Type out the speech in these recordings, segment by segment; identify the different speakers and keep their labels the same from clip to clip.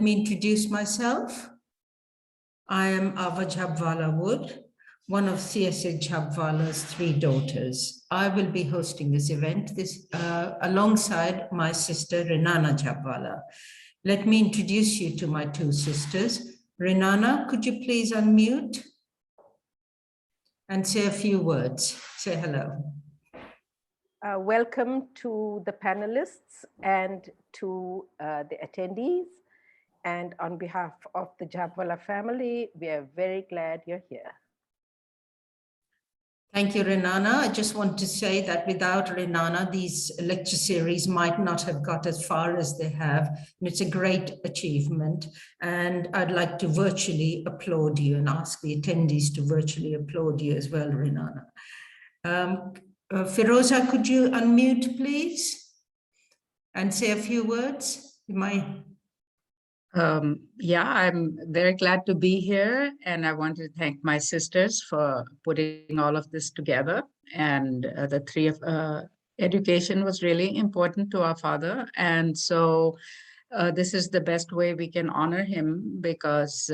Speaker 1: me introduce myself. I am Ava Jhabvala Wood, one of CSA Jhabvala's 3 daughters. I will be hosting this event alongside my sister Renana Jhabvala. Let me introduce you to my 2 sisters. Renana, could you please unmute and say a few words? Say hello.
Speaker 2: Welcome to the panelists and to the attendees. And on behalf of the Jhabvala family, we are very glad you're here.
Speaker 1: Thank you, Renana. I just want to say that without Renana, these lecture series might not have got as far as they have. And it's a great achievement. And I'd like to virtually applaud you and ask the attendees to virtually applaud you as well, Renana. Firoza, could you unmute, please? And say a few words?
Speaker 3: Yeah, I'm very glad to be here, and I want to thank my sisters for putting all of this together. And the 3 of education was really important to our father, and so this is the best way we can honor him, because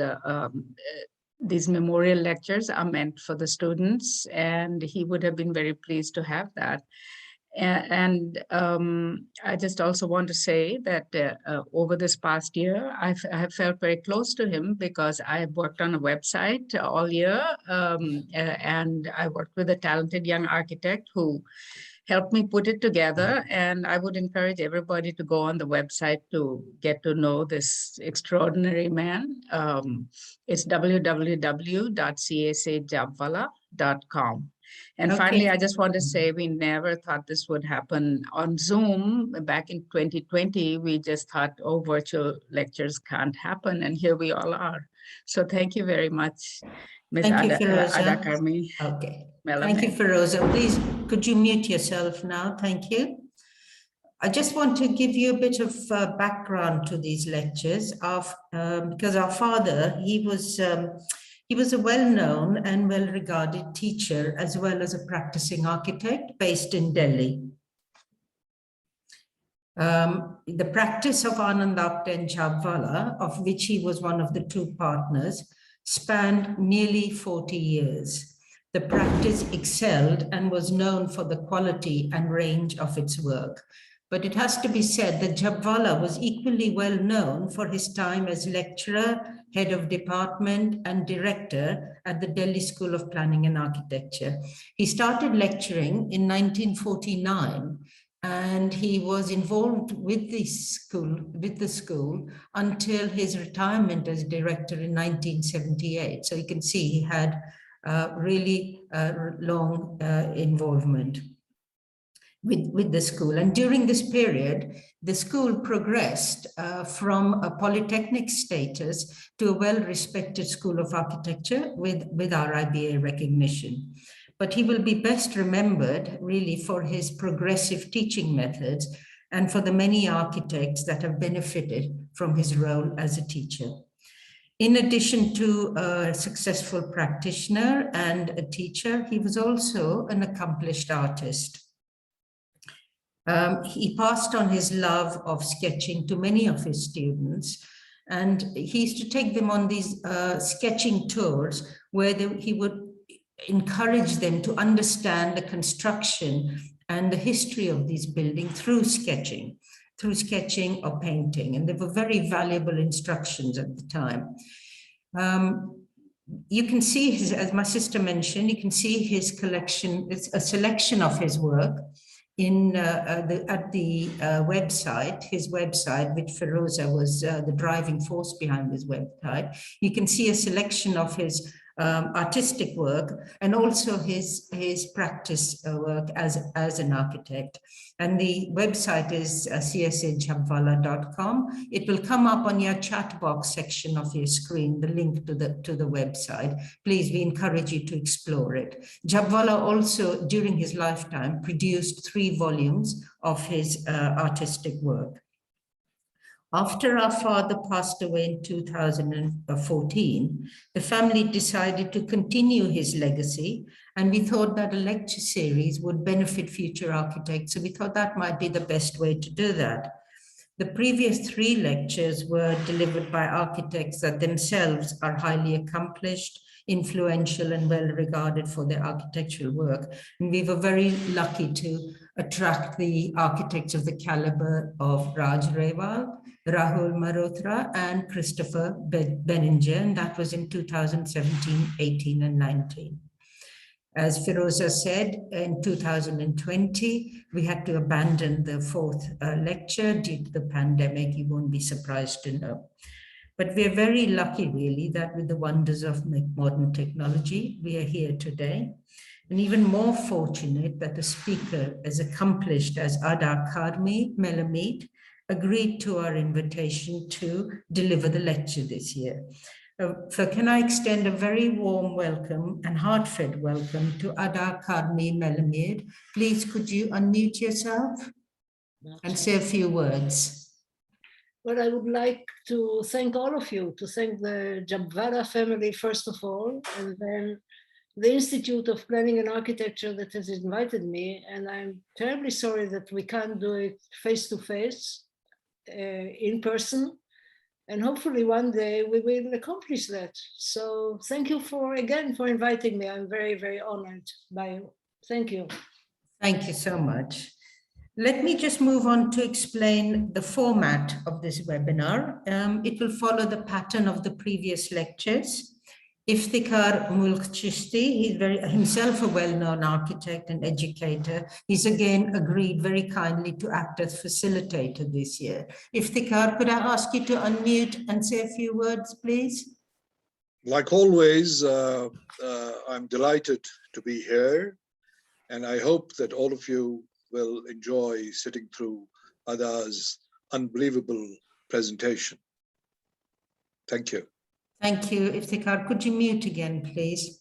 Speaker 3: these memorial lectures are meant for the students, and he would have been very pleased to have that. And I just also want to say that over this past year, I have felt very close to him, because I have worked on a website all year, and I worked with a talented young architect who helped me put it together. And I would encourage everybody to go on the website to get to know this extraordinary man. It's www.casajhabvala.com. And finally, I just want to say we never thought this would happen on Zoom. Back in 2020, we just thought, oh, virtual lectures can't happen. And here we all are. So thank you very much, Ms. Ada Karmi.
Speaker 1: Okay.
Speaker 3: Melamede.
Speaker 1: Thank you, Firoza. Please, could you mute yourself now? Thank you. I just want to give you a bit of background to these lectures because our father, he was a well-known and well-regarded teacher, as well as a practicing architect based in Delhi. The practice of Anandapta and Jhabvala, of which he was one of the 2 partners, spanned nearly 40 years. The practice excelled and was known for the quality and range of its work. But it has to be said that Jhabvala was equally well known for his time as lecturer, head of department, and director at the Delhi School of Planning and Architecture. He started lecturing in 1949, and he was involved with the school until his retirement as director in 1978. So you can see he had really long involvement with the school. And during this period, the school progressed from a polytechnic status to a well-respected school of architecture with RIBA recognition. But he will be best remembered really for his progressive teaching methods and for the many architects that have benefited from his role as a teacher. In addition to a successful practitioner and a teacher, he was also an accomplished artist. He passed on his love of sketching to many of his students, and he used to take them on these sketching tours where he would encourage them to understand the construction and the history of these buildings through sketching or painting. And they were very valuable instructions at the time. You can see his, as my sister mentioned, you can see his collection, it's a selection of his work at the website, his website, which Firoza was the driving force behind this website. You can see a selection of his artistic work and also his practice work as an architect. And the website is csajhabvala.com. It will come up on your chat box section of your screen, the link to the website. Please, we encourage you to explore it. Jhabvala also, during his lifetime, produced 3 volumes of his artistic work. After our father passed away in 2014, the family decided to continue his legacy, and we thought that a lecture series would benefit future architects. So we thought that might be the best way to do that. The previous 3 lectures were delivered by architects that themselves are highly accomplished, influential, and well regarded for their architectural work. And we were very lucky to attract the architects of the caliber of Raj Rewal, Rahul Malhotra, and Christopher Benninger, and that was in 2017, 18, and 19. As Firoza said, in 2020, we had to abandon the 4th lecture due to the pandemic. You won't be surprised to know. But we're very lucky, really, that with the wonders of modern technology, we are here today. And even more fortunate that a speaker as accomplished as Ada Karmi-Melamede agreed to our invitation to deliver the lecture this year. So can I extend a very warm welcome and heartfelt welcome to Ada Karmi-Melamede. Please, could you unmute yourself and say a few words?
Speaker 4: Well, I would like to thank all of you, to thank the Jhabvala family, first of all, and then the Institute of Planning and Architecture that has invited me. And I'm terribly sorry that we can't do it face-to-face, in person. And hopefully one day we will accomplish that. So thank you again for inviting me. I'm very, very honored by you. Thank you.
Speaker 1: Thank you so much. Let me just move on to explain the format of this webinar. It will follow the pattern of the previous lectures. Iftikhar Mulk Chishti, he's himself a well-known architect and educator. He's again agreed very kindly to act as facilitator this year. Iftikhar, could I ask you to unmute and say a few words, please?
Speaker 5: Like always, I'm delighted to be here, and I hope that all of you will enjoy sitting through Ada's unbelievable presentation. Thank you.
Speaker 1: Thank you, Iftikhar. Could you mute again, please?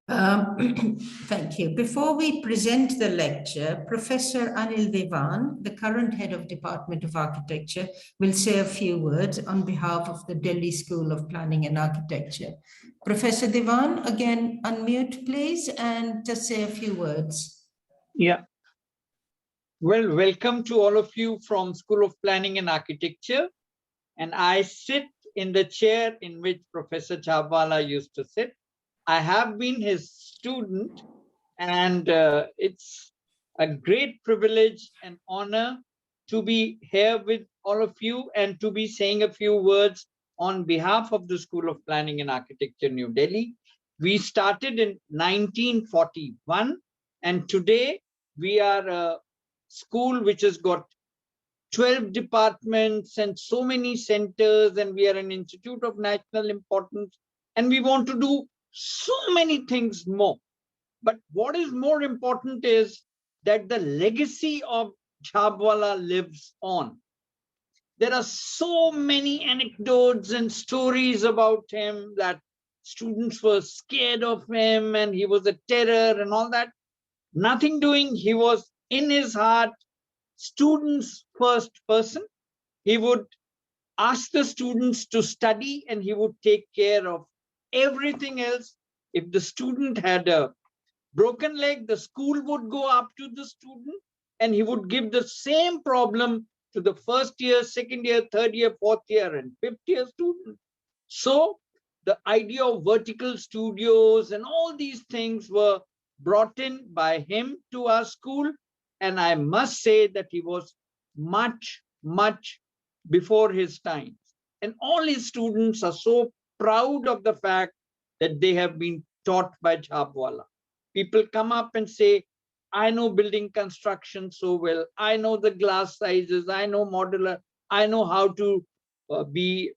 Speaker 1: Thank you. Before we present the lecture, Professor Anil Devan, the current head of Department of Architecture, will say a few words on behalf of the Delhi School of Planning and Architecture. Professor Devan, again, unmute, please, and just say a few words.
Speaker 6: Yeah. Well, welcome to all of you from School of Planning and Architecture. And I sit in the chair in which Professor Jhabvala used to sit. I have been his student, and it's a great privilege and honor to be here with all of you and to be saying a few words on behalf of the School of Planning and Architecture, New Delhi. We started in 1941, and today we are a school which has got 12 departments and so many centers, and we are an institute of national importance, and we want to do so many things more. But what is more important is that the legacy of Jhabvala lives on. There are so many anecdotes and stories about him that students were scared of him and he was a terror and all that. Nothing doing. He was in his heart students first person. He would ask the students to study and he would take care of everything else. If the student had a broken leg, the school would go up to the student and he would give the same problem to the first year, second year, third year, fourth year, and fifth year student. So the idea of vertical studios and all these things were brought in by him to our school. And I must say that he was much, much before his time. And all his students are so proud of the fact that they have been taught by Jhabvala. People come up and say, I know building construction so well. I know the glass sizes. I know modular. I know how to be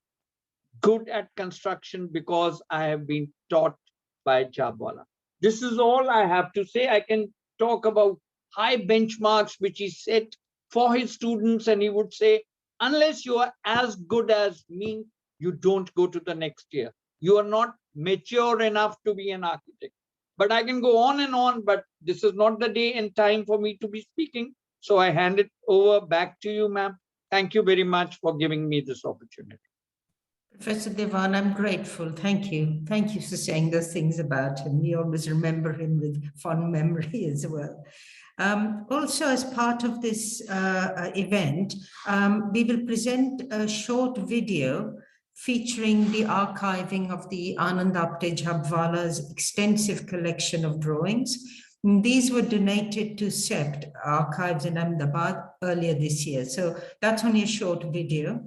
Speaker 6: good at construction because I have been taught by Jhabvala. This is all I have to say. I can talk about high benchmarks which he set for his students, and he would say, unless you are as good as me, you don't go to the next year. You are not mature enough to be an architect. But I can go on and on, but this is not the day and time for me to be speaking. So I hand it over back to you, ma'am. Thank you very much for giving me this opportunity.
Speaker 1: Professor Devan, I'm grateful. Thank you. Thank you for saying those things about him. We always remember him with fond memory as well. Also, as part of this event, we will present a short video featuring the archiving of the Anand Apte Jhabwala's extensive collection of drawings. These were donated to SEPT Archives in Ahmedabad earlier this year. So that's only a short video.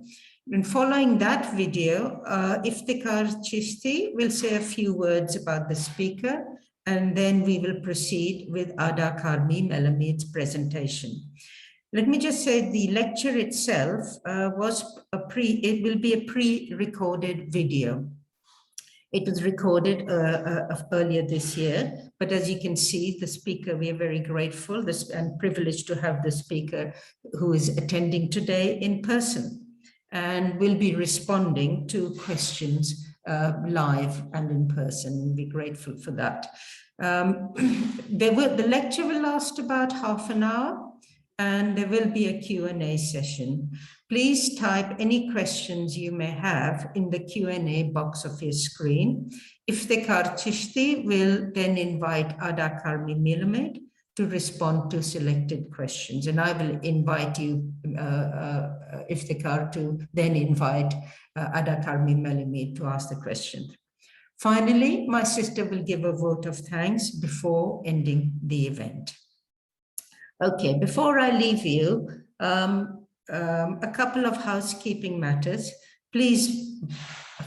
Speaker 1: And following that video, Iftikhar Chishti will say a few words about the speaker, and then we will proceed with Ada Karmi-Melamede's presentation. Let me just say the lecture itself it will be a pre-recorded video. It was recorded earlier this year, but as you can see, the speaker, we are very grateful and privileged to have the speaker who is attending today in person and will be responding to questions live and in person. We'll be grateful for that. The lecture will last about half an hour, and there will be a Q&A session. Please type any questions you may have in the Q&A box of your screen. Iftikhar Chishti will then invite Ada Karmi-Melamede to respond to selected questions. And I will invite you, Iftikhar, to then invite Ada Karmi-Melamede to ask the question. Finally, my sister will give a vote of thanks before ending the event. Okay, before I leave you, a couple of housekeeping matters.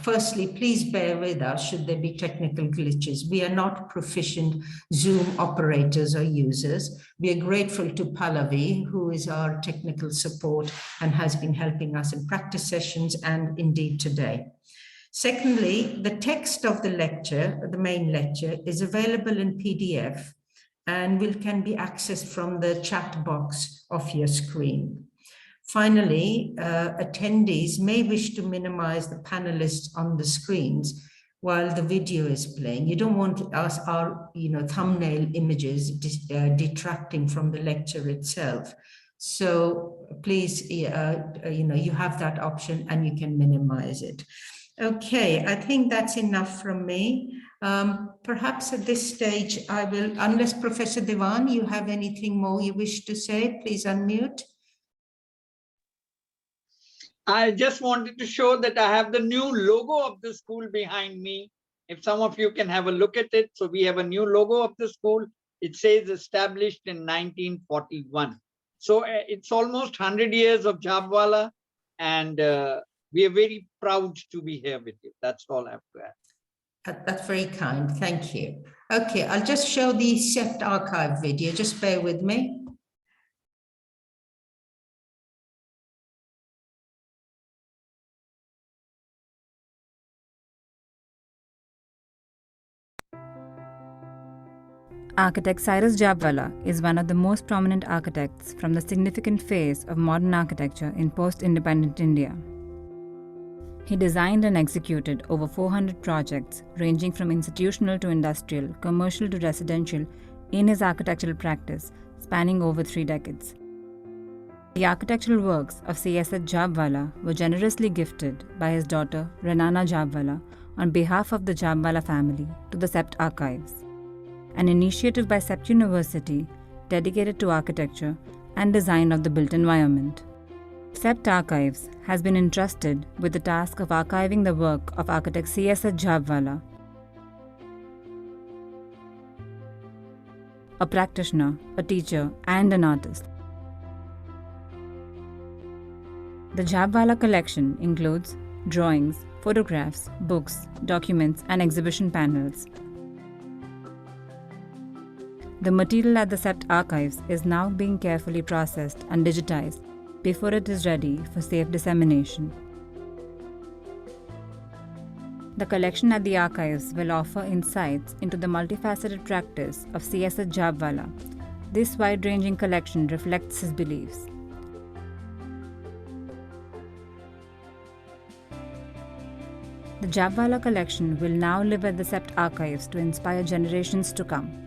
Speaker 1: Firstly, please bear with us should there be technical glitches. We are not proficient Zoom operators or users. We are grateful to Pallavi, who is our technical support and has been helping us in practice sessions and indeed today. Secondly, the text of the lecture, the main lecture, is available in PDF and can be accessed from the chat box of your screen. Finally, attendees may wish to minimize the panelists on the screens while the video is playing. You don't want our thumbnail images detracting from the lecture itself. So please, you have that option and you can minimize it. Okay, I think that's enough from me. Perhaps at this stage, I will, unless Professor Devan, you have anything more you wish to say, please unmute.
Speaker 6: I just wanted to show that I have the new logo of the school behind me. If some of you can have a look at it. So we have a new logo of the school. It says established in 1941. So it's almost 100 years of Jhabwala, and we are very proud to be here with you. That's all I have to add.
Speaker 1: That's very kind. Thank you. Okay, I'll just show the SEPT archive video. Just bear with me.
Speaker 7: Architect Cyrus Jhabwala is one of the most prominent architects from the significant phase of modern architecture in post-independent India. He designed and executed over 400 projects ranging from institutional to industrial, commercial to residential in his architectural practice, spanning over 3 decades. The architectural works of C.S. Jhabwala were generously gifted by his daughter Renana Jhabwala on behalf of the Jhabwala family to the SEPT Archives, an initiative by SEPT University dedicated to architecture and design of the built environment. SEPT Archives has been entrusted with the task of archiving the work of architect C.S. Jhabwala, a practitioner, a teacher, and an artist. The Jhabwala collection includes drawings, photographs, books, documents, and exhibition panels. The material at the SEPT Archives is now being carefully processed and digitized before it is ready for safe dissemination. The collection at the archives will offer insights into the multifaceted practice of C.S. Jhabwala. This wide-ranging collection reflects his beliefs. The Jhabwala collection will now live at the SEPT Archives to inspire generations to come.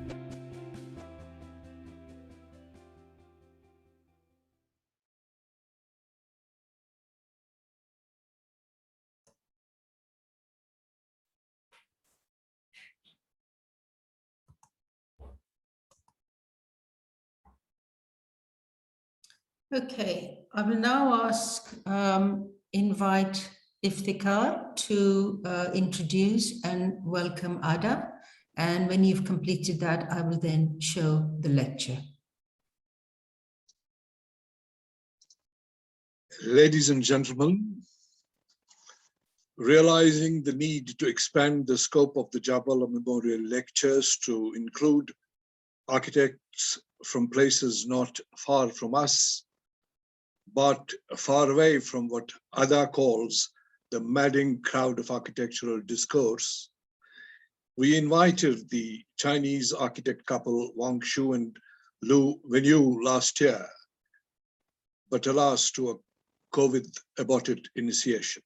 Speaker 1: Okay, I will now invite Iftikhar to introduce and welcome Ada. And when you've completed that, I will then show the lecture.
Speaker 5: Ladies and gentlemen, realizing the need to expand the scope of the Jabvala Memorial Lectures to include architects from places not far from us, but far away from what Ada calls the madding crowd of architectural discourse, we invited the Chinese architect couple Wang Shu and Lu Wenyu last year, but alas, to a COVID-aborted initiation.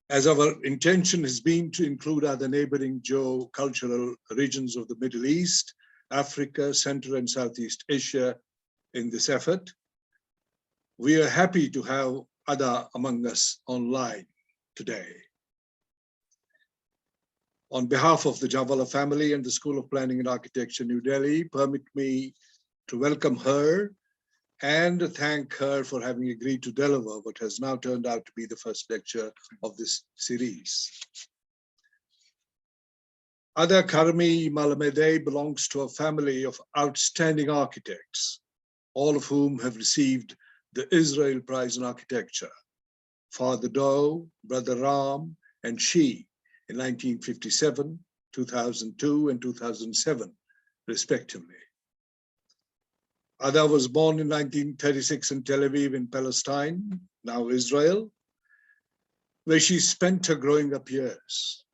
Speaker 5: As our intention has been to include other neighboring geo-cultural regions of the Middle East, Africa, Central and Southeast Asia in this effort, we are happy to have Ada among us online today. On behalf of the Jabvala family and the School of Planning and Architecture, New Delhi, permit me to welcome her and thank her for having agreed to deliver what has now turned out to be the first lecture of this series. Ada Karmi-Melamede belongs to a family of outstanding architects, all of whom have received the Israel Prize in Architecture, Father Doe, Brother Ram, and she in 1957, 2002, and 2007, respectively. Ada was born in 1936 in Tel Aviv in Palestine, now Israel, where she spent her growing up years.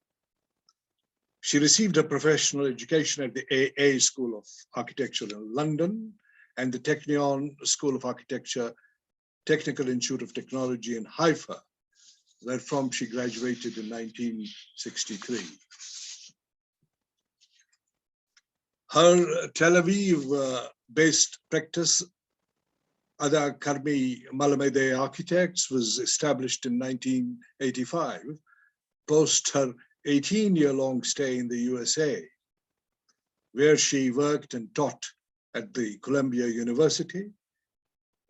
Speaker 5: She received her professional education at the AA School of Architecture in London and the Technion School of Architecture, Technical Institute of Technology in Haifa, wherefrom she graduated in 1963. Her Tel Aviv-based practice, Ada Karmi-Melamede Architects, was established in 1985, post her 18-year-long stay in the USA, where she worked and taught at the Columbia University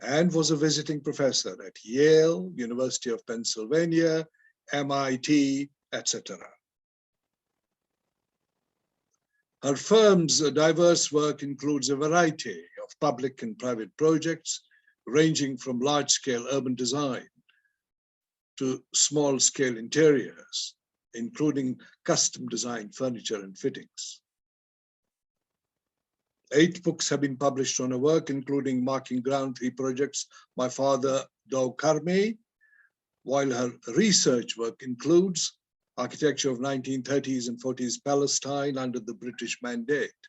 Speaker 5: and was a visiting professor at Yale, University of Pennsylvania, MIT, etc. Her firm's diverse work includes a variety of public and private projects, ranging from large-scale urban design to small-scale interiors, including custom-designed furniture and fittings. 8 books have been published on her work, including Marking Ground 3 projects, My Father, Doe Karmi, while her research work includes architecture of 1930s and 40s Palestine under the British Mandate.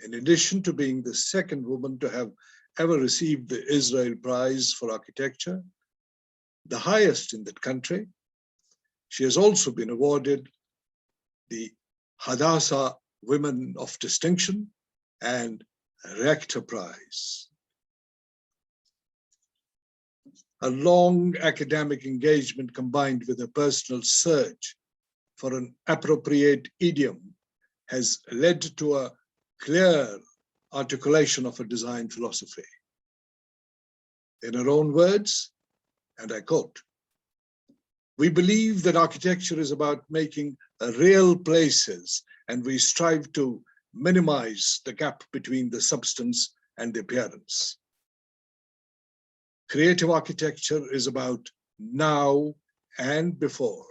Speaker 5: In addition to being the second woman to have ever received the Israel Prize for Architecture, the highest in that country, she has also been awarded the Hadassah Women of Distinction and Rector Prize. A long academic engagement combined with a personal search for an appropriate idiom has led to a clear articulation of a design philosophy. In her own words, and I quote, "We believe that architecture is about making real places, and we strive to minimize the gap between the substance and the appearance. Creative architecture is about now and before,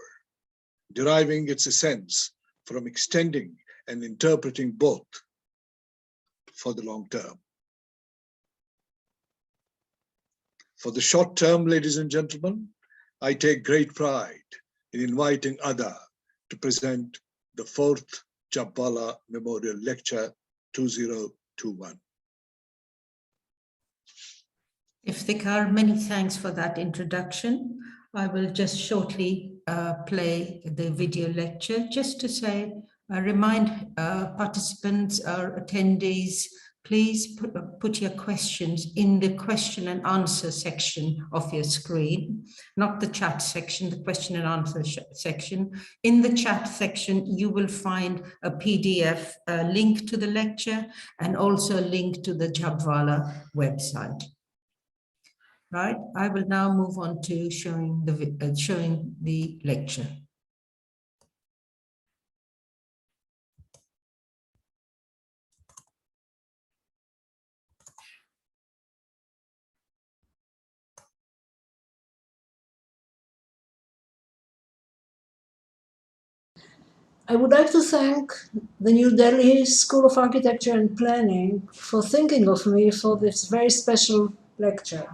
Speaker 5: deriving its essence from extending and interpreting both for the long term." For the short term, ladies and gentlemen, I take great pride in inviting Ada to present the 4th Jabvala Memorial Lecture 2021.
Speaker 1: Iftikhar, many thanks for that introduction. I will just shortly play the video lecture just to say, remind participants, our attendees, please put your questions in the question and answer section of your screen, not the chat section, the question and answer section. In the chat section, you will find a PDF link to the lecture and also a link to the Jhabvala website. Right, I will now move on to showing the lecture.
Speaker 4: I would like to thank the New Delhi School of Architecture and Planning for thinking of me for this very special lecture.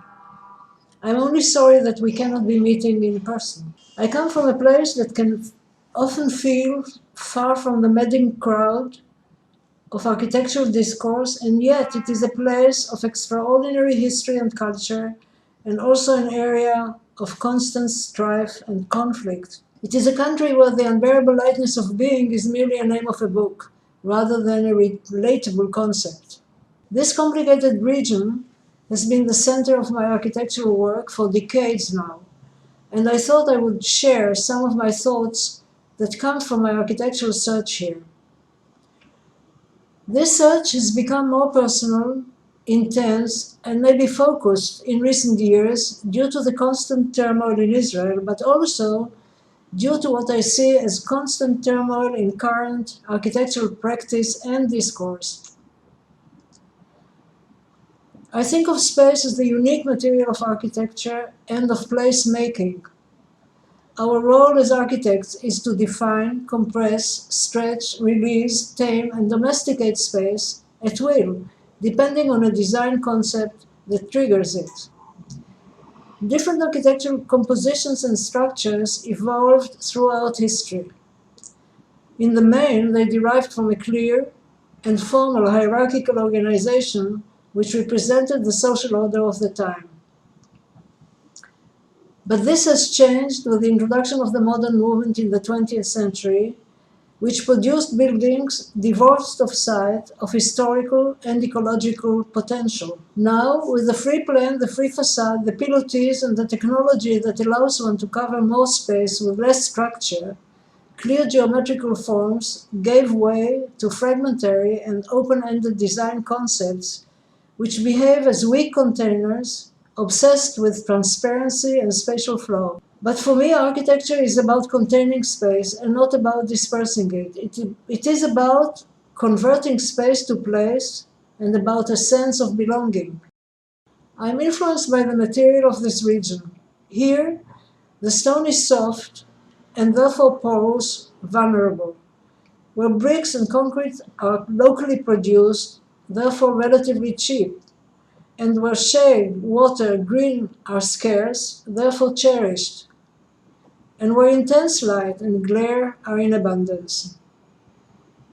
Speaker 4: I'm only sorry that we cannot be meeting in person. I come from a place that can often feel far from the madding crowd of architectural discourse, and yet it is a place of extraordinary history and culture, and also an area of constant strife and conflict. It is a country where the unbearable lightness of being is merely a name of a book, rather than a relatable concept. This complicated region has been the center of my architectural work for decades now, and I thought I would share some of my thoughts that come from my architectural search here. This search has become more personal, intense, and maybe focused in recent years due to the constant turmoil in Israel, but also due to what I see as constant turmoil in current architectural practice and discourse. I think of space as the unique material of architecture and of place-making. Our role as architects is to define, compress, stretch, release, tame, and domesticate space at will, depending on a design concept that triggers it. Different architectural compositions and structures evolved throughout history. In the main, they derived from a clear and formal hierarchical organization which represented the social order of the time. But this has changed with the introduction of the modern movement in the 20th century, which produced buildings divorced of site, of historical and ecological potential. Now, with the free plan, the free facade, the pilotis, and the technology that allows one to cover more space with less structure, clear geometrical forms gave way to fragmentary and open-ended design concepts which behave as weak containers obsessed with transparency and spatial flow. But for me, architecture is about containing space and not about dispersing it. It is about converting space to place and about a sense of belonging. I'm influenced by the material of this region. Here, the stone is soft and therefore porous, vulnerable. Where bricks and concrete are locally produced, therefore relatively cheap, and where shade, water, green are scarce, therefore cherished, and where intense light and glare are in abundance.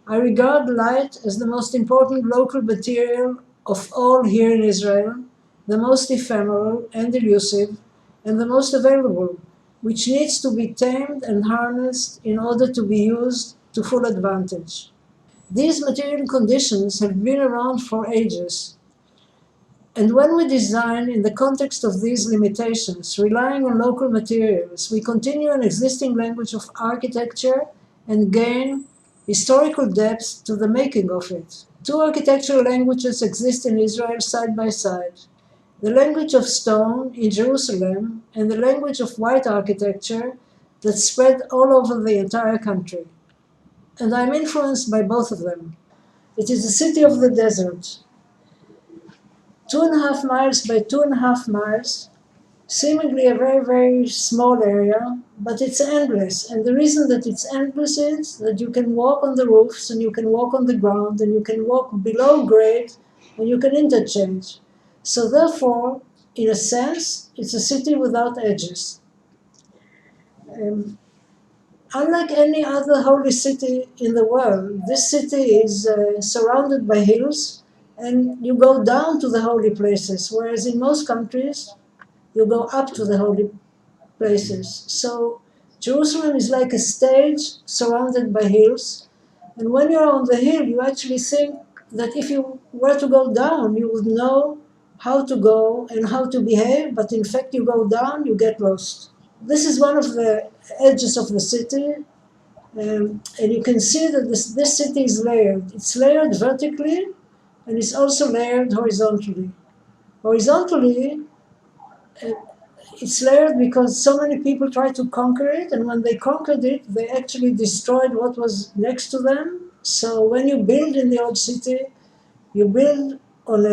Speaker 4: I regard light as the most important local material of all here in Israel, the most ephemeral and elusive, and the most available, which needs to be tamed and harnessed in order to be used to full advantage. These material conditions have been around for ages. And when we design in the context of these limitations, relying on local materials, we continue an existing language of architecture and gain historical depth to the making of it. Two architectural languages exist in Israel side by side: the language of stone in Jerusalem and the language of white architecture that spread all over the entire country. And I'm influenced by both of them. It is the city of the desert, 2.5 miles by 2.5 miles, seemingly a very, very small area, but it's endless. And the reason that it's endless is that you can walk on the roofs and you can walk on the ground and you can walk below grade and you can interchange. So therefore, in a sense, it's a city without edges. Unlike any other holy city in the world, this city is surrounded by hills, and you go down to the holy places, whereas in most countries, you go up to the holy places. So Jerusalem is like a stage surrounded by hills, and when you're on the hill, you actually think that if you were to go down, you would know how to go and how to behave, but in fact you go down, you get lost. This is one of the edges of the city, and you can see that this city is layered. It's layered vertically, and it's also layered horizontally. Horizontally, it's layered because so many people tried to conquer it, and when they conquered it, they actually destroyed what was next to them. So when you build in the old city, you build on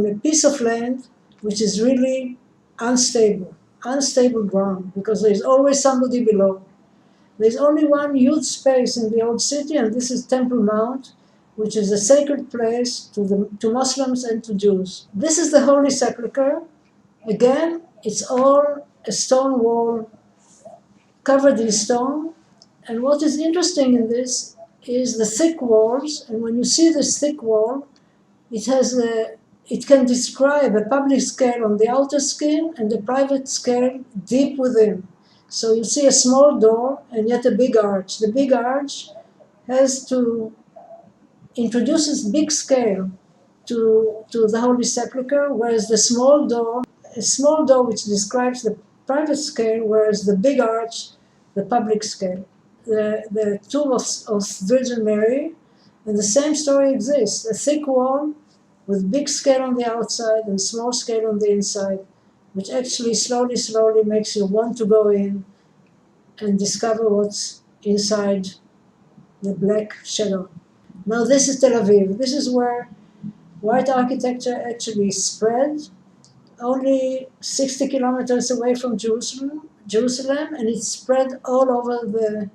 Speaker 4: a piece of land which is really unstable ground, because there's always somebody below. There's only one huge space in the old city, and this is Temple Mount, which is a sacred place to Muslims and to Jews. This is the Holy Sepulchre. Again, it's all a stone wall covered in stone. And what is interesting in this is the thick walls. And when you see this thick wall, it can describe a public scale on the outer skin and a private scale deep within. So you see a small door and yet a big arch. The big arch introduces big scale to the Holy Sepulchre, whereas a small door which describes the private scale, whereas the big arch, the public scale. The tomb of Virgin Mary, and the same story exists. A thick wall with big scale on the outside and small scale on the inside, which actually slowly makes you want to go in and discover what's inside the black shadow. Now this is Tel Aviv. This is where white architecture actually spread, only 60 kilometers away from Jerusalem, and it spread all over the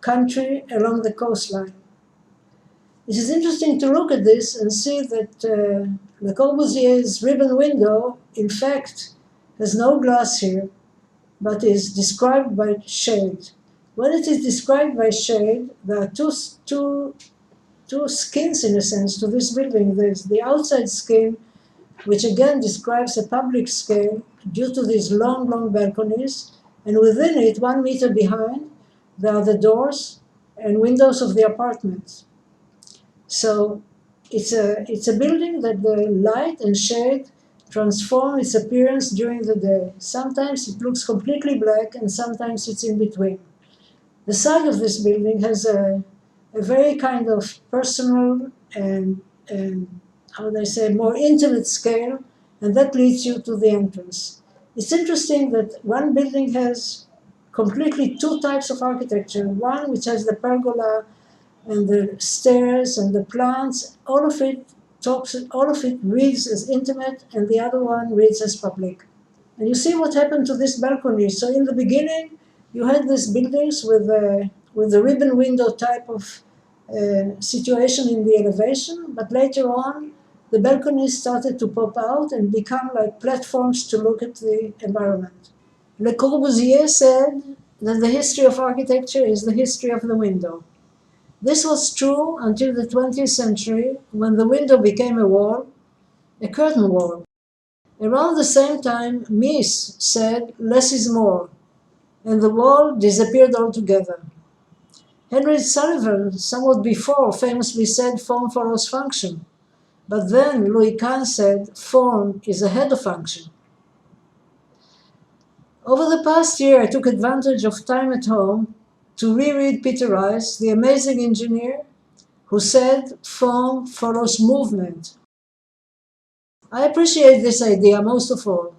Speaker 4: country along the coastline. It is interesting to look at this and see that Le Corbusier's ribbon window, in fact, has no glass here, but is described by shade. When it is described by shade, there are two skins, in a sense, to this building. There's the outside skin, which again describes a public scale due to these long balconies, and within it, 1 meter behind, there are the doors and windows of the apartments. So it's a building that the light and shade transform its appearance during the day. Sometimes it looks completely black, and sometimes it's in between. The side of this building has a very kind of personal and how would I say, more intimate scale, and that leads you to the entrance. It's interesting that one building has completely two types of architecture. One which has the pergola and the stairs and the plants, all of it reads as intimate, and the other one reads as public. And you see what happened to this balcony. So in the beginning, you had these buildings with the ribbon window type of situation in the elevation, but later on, the balconies started to pop out and become like platforms to look at the environment. Le Corbusier said that the history of architecture is the history of the window. This was true until the 20th century, when the window became a wall, a curtain wall. Around the same time, Mies said, less is more, and the wall disappeared altogether. Henry Sullivan, somewhat before, famously said, form follows function. But then Louis Kahn said, form is ahead of function. Over the past year, I took advantage of time at home to reread Peter Rice, the amazing engineer, who said, form follows movement. I appreciate this idea most of all.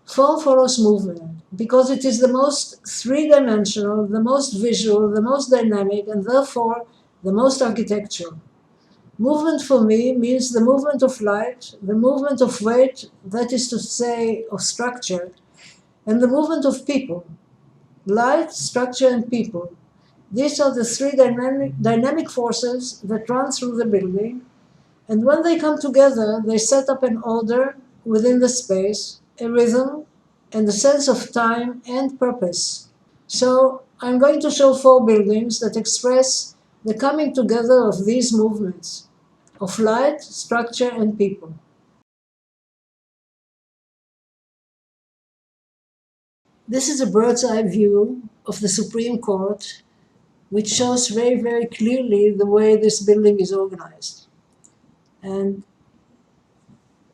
Speaker 4: Form follows movement because it is the most three-dimensional, the most visual, the most dynamic, and therefore the most architectural. Movement for me means the movement of light, the movement of weight, that is to say, of structure, and the movement of people. Light, structure, and people. These are the three dynamic forces that run through the building, and when they come together, they set up an order within the space, a rhythm, and a sense of time and purpose. So I'm going to show 4 buildings that express the coming together of these movements, of light, structure, and people. This is a bird's eye view of the Supreme Court, which shows very clearly the way this building is organized. And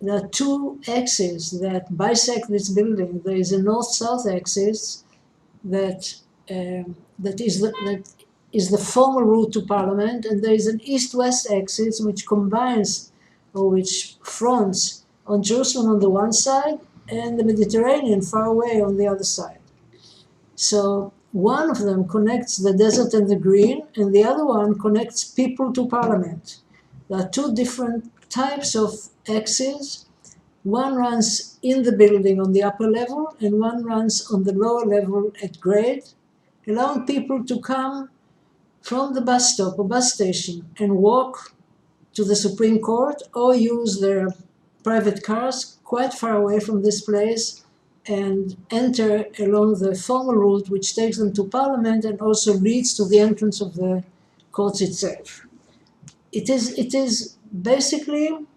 Speaker 4: there are two axes that bisect this building. There is a north-south axis that is the formal route to Parliament, and there is an east-west axis which combines or which fronts on Jerusalem on the one side and the Mediterranean far away on the other side. So one of them connects the desert and the green, and the other one connects people to Parliament. There are two different types of axes. One runs in the building on the upper level, and one runs on the lower level at grade, allowing people to come from the bus stop or bus station and walk to the Supreme Court or use their private cars quite far away from this place and enter along the formal route which takes them to Parliament and also leads to the entrance of the courts itself. It is basically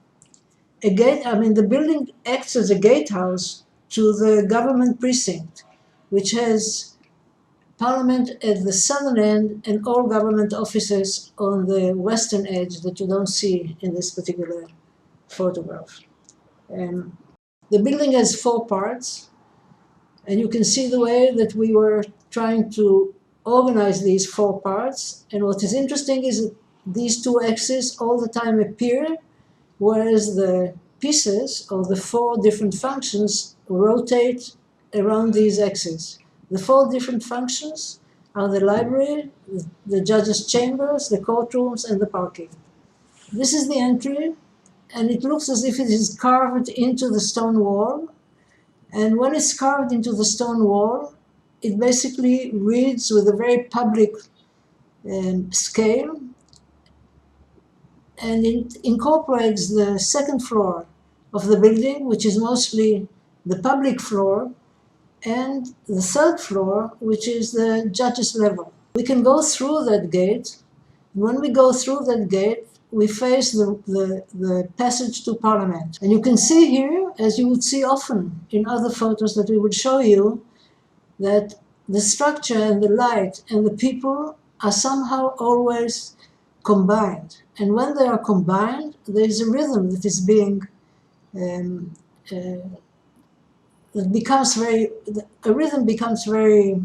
Speaker 4: a gate. I mean, the building acts as a gatehouse to the government precinct, which has Parliament at the southern end and all government offices on the western edge that you don't see in this particular photograph. The building has 4 parts, and you can see the way that we were trying to organize these 4 parts. And what is interesting is that these 2 axes all the time appear, whereas the pieces of the 4 different functions rotate around these axes. The 4 different functions are the library, the judges' chambers, the courtrooms, and the parking. This is the entry, and it looks as if it is carved into the stone wall. And when it's carved into the stone wall, it basically reads with a very public scale, and it incorporates the second floor of the building, which is mostly the public floor, and the third floor, which is the judges' level. We can go through that gate. When we go through that gate, we face the passage to Parliament. And you can see here, as you would see often in other photos that we would show you, that the structure and the light and the people are somehow always combined. And when they are combined, there is a rhythm that is being that becomes very, a rhythm becomes very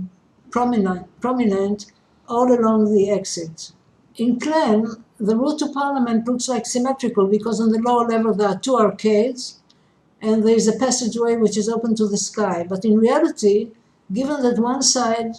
Speaker 4: prominent all along the exit. In Klen, the route to Parliament looks like symmetrical because on the lower level there are 2 arcades and there is a passageway which is open to the sky. But in reality, given that one side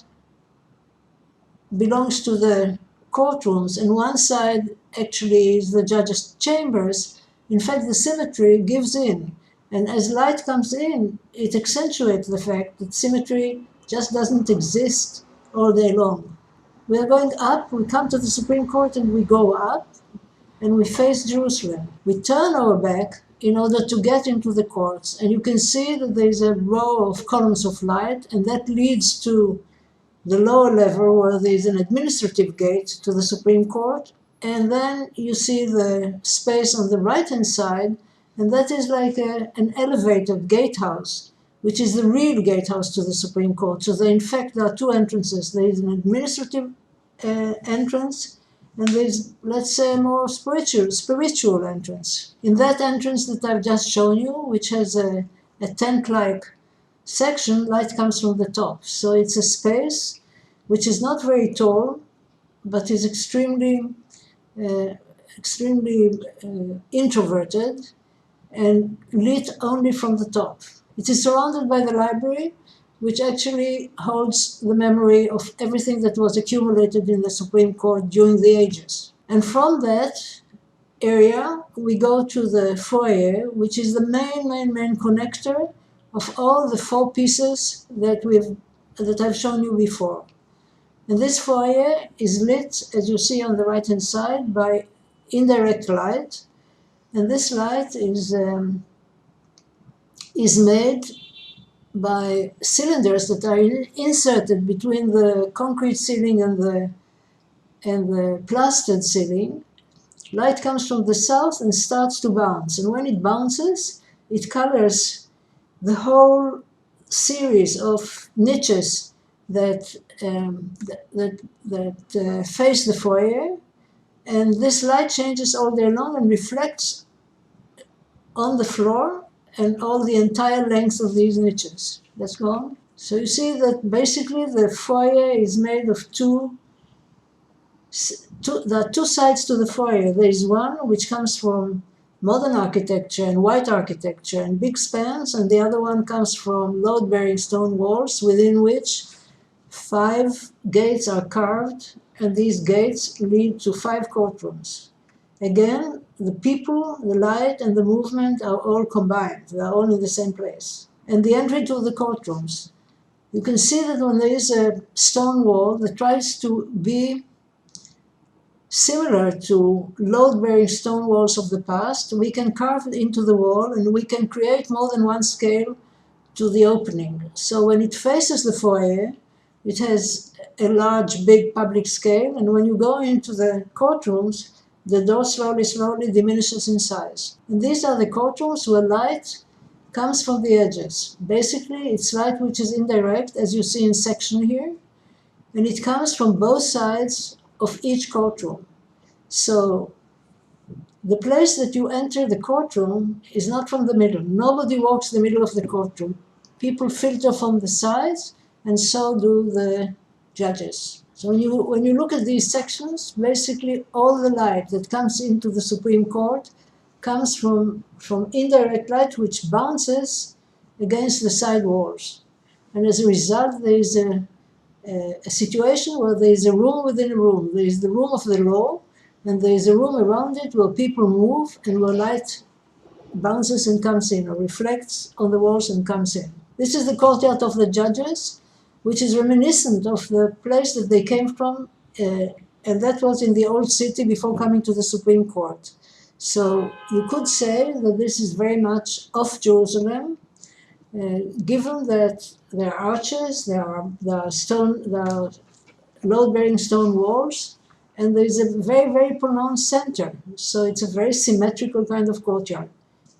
Speaker 4: belongs to the courtrooms and one side actually is the judges' chambers, in fact the symmetry gives in. And as light comes in, it accentuates the fact that symmetry just doesn't exist all day long. We are going up, we come to the Supreme Court and we go up and we face Jerusalem. We turn our back in order to get into the courts. And you can see that there is a row of columns of light, and that leads to the lower level where there is an administrative gate to the Supreme Court. And then you see the space on the right-hand side, and that is like an elevated gatehouse, which is the real gatehouse to the Supreme Court. So in fact, there are 2 entrances. There is an administrative entrance, and there's, let's say, a more spiritual entrance. In that entrance that I've just shown you, which has a tent-like section, light comes from the top. So it's a space which is not very tall, but is extremely introverted and lit only from the top. It is surrounded by the library, which actually holds the memory of everything that was accumulated in the Supreme Court during the ages. And from that area, we go to the foyer, which is the main connector of all the 4 pieces that I've shown you before. And this foyer is lit, as you see on the right-hand side, by indirect light. And this light is made by cylinders that are inserted between the concrete ceiling and the plastered ceiling. Light comes from the south and starts to bounce. And when it bounces, it colors the whole series of niches that face the foyer. And this light changes all day long and reflects on the floor and all the entire length of these niches. Let's go on. So you see that basically the foyer is made of there are two sides to the foyer. There is one which comes from modern architecture and white architecture and big spans, and the other one comes from load-bearing stone walls within which 5 gates are carved, and these gates lead to 5 courtrooms. Again, the people, the light, and the movement are all combined. They are all in the same place. And the entry to the courtrooms. You can see that when there is a stone wall that tries to be similar to load-bearing stone walls of the past, we can carve into the wall and we can create more than one scale to the opening. So when it faces the foyer, it has a large, big public scale, and when you go into the courtrooms, the door slowly diminishes in size. And these are the courtrooms where light comes from the edges. Basically, it's light which is indirect, as you see in section here, and it comes from both sides of each courtroom. So the place that you enter the courtroom is not from the middle. Nobody walks the middle of the courtroom. People filter from the sides, and so do the judges. So when you look at these sections, basically all the light that comes into the Supreme Court comes from indirect light, which bounces against the side walls. And as a result, there is a situation where there is a room within a room. There is the room of the law, and there is a room around it where people move and where light bounces and comes in, or reflects on the walls and comes in. This is the courtyard of the judges, which is reminiscent of the place that they came from, and that was in the old city before coming to the Supreme Court. So you could say that this is very much of Jerusalem, given that there are arches, there are load-bearing stone walls, and there is a very pronounced center. So it's a very symmetrical kind of courtyard.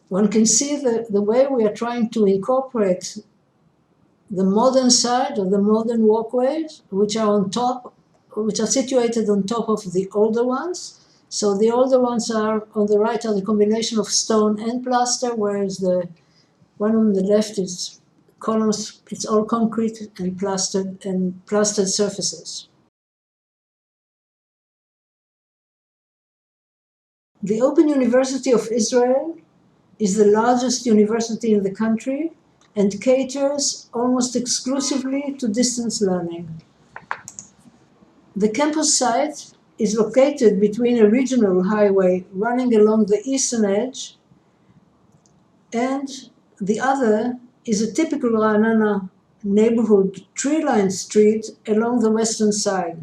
Speaker 4: One can see the way we are trying to incorporate the modern side, or the modern walkways, which are situated on top of the older ones. So the older ones are on the right are the combination of stone and plaster, whereas the one on the left is columns, it's all concrete and plastered surfaces. The Open University of Israel is the largest university in the country and caters almost exclusively to distance learning. The campus site is located between a regional highway running along the eastern edge, and the other is a typical Ra'anana neighborhood tree-lined street along the western side.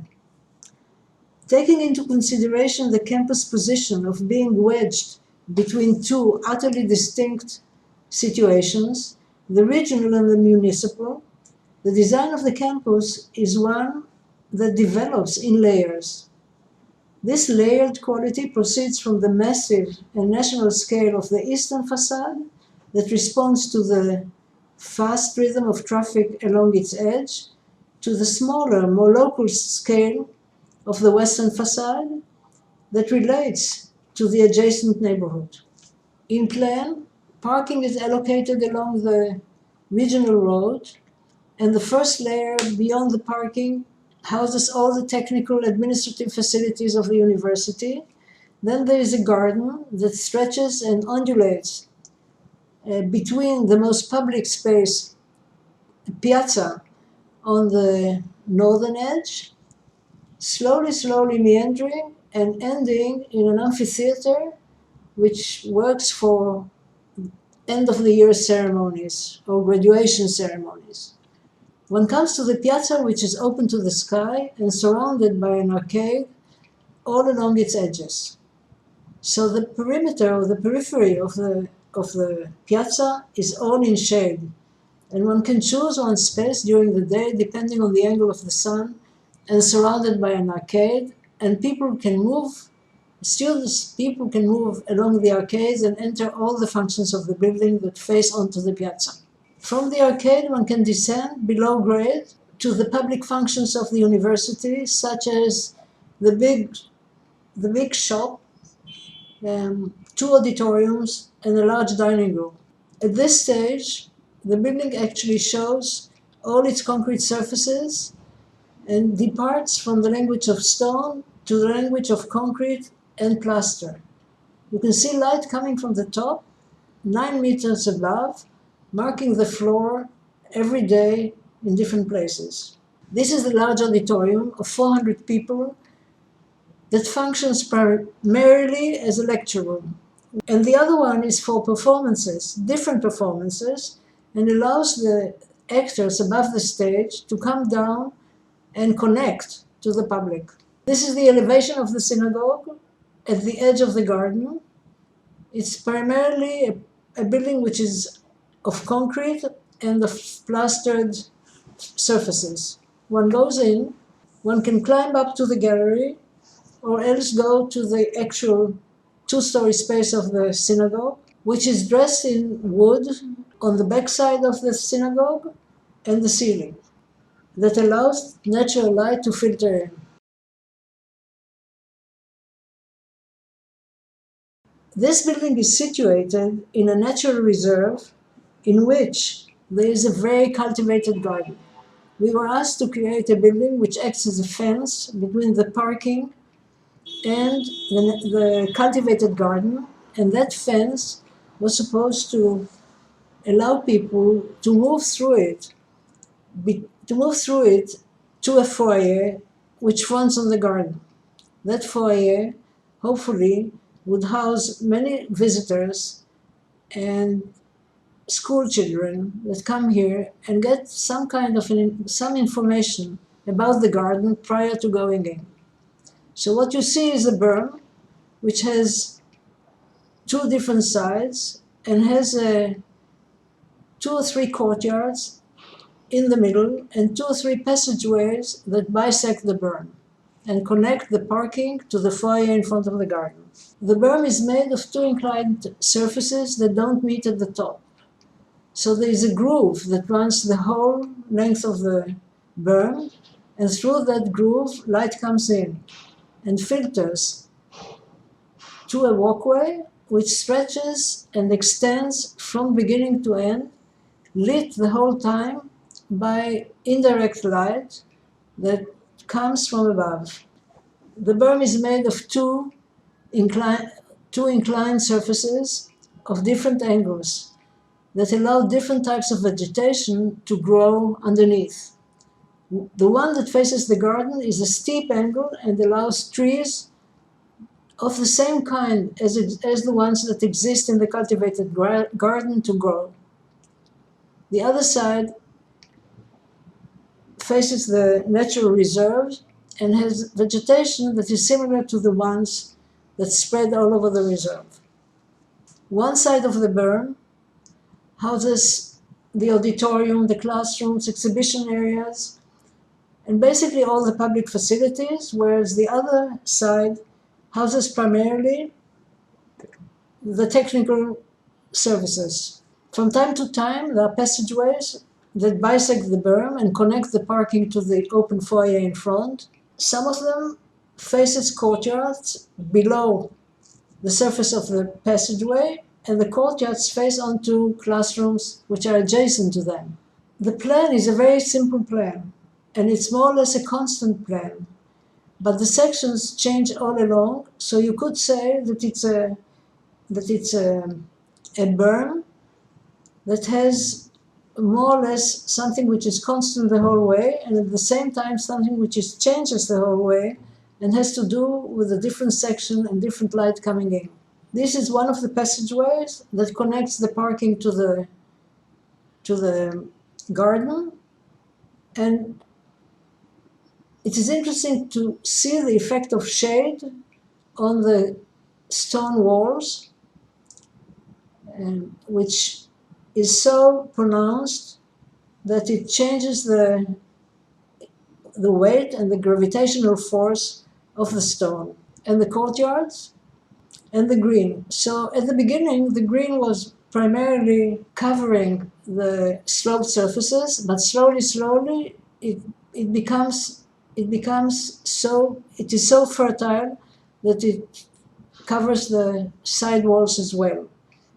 Speaker 4: Taking into consideration the campus position of being wedged between two utterly distinct situations, the regional and the municipal, the design of the campus is one that develops in layers. This layered quality proceeds from the massive and national scale of the eastern facade that responds to the fast rhythm of traffic along its edge, to the smaller, more local scale of the western facade that relates to the adjacent neighborhood. In plan, parking is allocated along the regional road, and the first layer beyond the parking houses all the technical administrative facilities of the university. Then there is a garden that stretches and undulates between the most public space, piazza, on the northern edge, slowly meandering and ending in an amphitheater which works for end of the year ceremonies or graduation ceremonies. One comes to the piazza, which is open to the sky and surrounded by an arcade all along its edges. So the perimeter or the periphery of the piazza is all in shade, and one can choose one space during the day depending on the angle of the sun, and surrounded by an arcade, and people can move along the arcades and enter all the functions of the building that face onto the piazza. From the arcade, one can descend below grade to the public functions of the university, such as the big shop two auditoriums, and a large dining room. At this stage, the building actually shows all its concrete surfaces and departs from the language of stone to the language of concrete and plaster. You can see light coming from the top, 9 meters above, marking the floor every day in different places. This is the large auditorium of 400 people that functions primarily as a lecture room. And the other one is for performances, different performances, and allows the actors above the stage to come down and connect to the public. This is the elevation of the synagogue at the edge of the garden. It's primarily a building which is of concrete and of plastered surfaces. One goes in, one can climb up to the gallery, or else go to the actual two-story space of the synagogue, which is dressed in wood on the backside of the synagogue and the ceiling that allows natural light to filter in. This building is situated in a natural reserve in which there is a very cultivated garden. We were asked to create a building which acts as a fence between the parking and the cultivated garden, and that fence was supposed to allow people to move through it, to a foyer which fronts on the garden. That foyer, hopefully, would house many visitors and school children that come here and get some kind of some information about the garden prior to going in. So what you see is a berm which has two different sides and has 2 or 3 courtyards in the middle and 2 or 3 passageways that bisect the berm and connect the parking to the foyer in front of the garden. The berm is made of 2 inclined surfaces that don't meet at the top. So there is a groove that runs the whole length of the berm, and through that groove, light comes in and filters to a walkway which stretches and extends from beginning to end, lit the whole time by indirect light that comes from above. The berm is made of two inclined surfaces of different angles that allow different types of vegetation to grow underneath. The one that faces the garden is a steep angle and allows trees of the same kind as the ones that exist in the cultivated garden to grow. The other side faces the natural reserve and has vegetation that is similar to the ones that spread all over the reserve. One side of the berm houses the auditorium, the classrooms, exhibition areas, and basically all the public facilities, whereas the other side houses primarily the technical services. From time to time, there are passageways that bisect the berm and connect the parking to the open foyer in front. Some of them faces courtyards below the surface of the passageway, and the courtyards face onto classrooms which are adjacent to them. The plan is a very simple plan, and it's more or less a constant plan, but the sections change all along, so you could say that it's a berm that has more or less something which is constant the whole way, and at the same time something which changes the whole way and has to do with a different section and different light coming in. This is one of the passageways that connects the parking to the garden, and it is interesting to see the effect of shade on the stone walls, which is so pronounced that it changes the weight and the gravitational force of the stone, and the courtyards and the green. So at the beginning, the green was primarily covering the sloped surfaces, but slowly it is so fertile that it covers the side walls as well.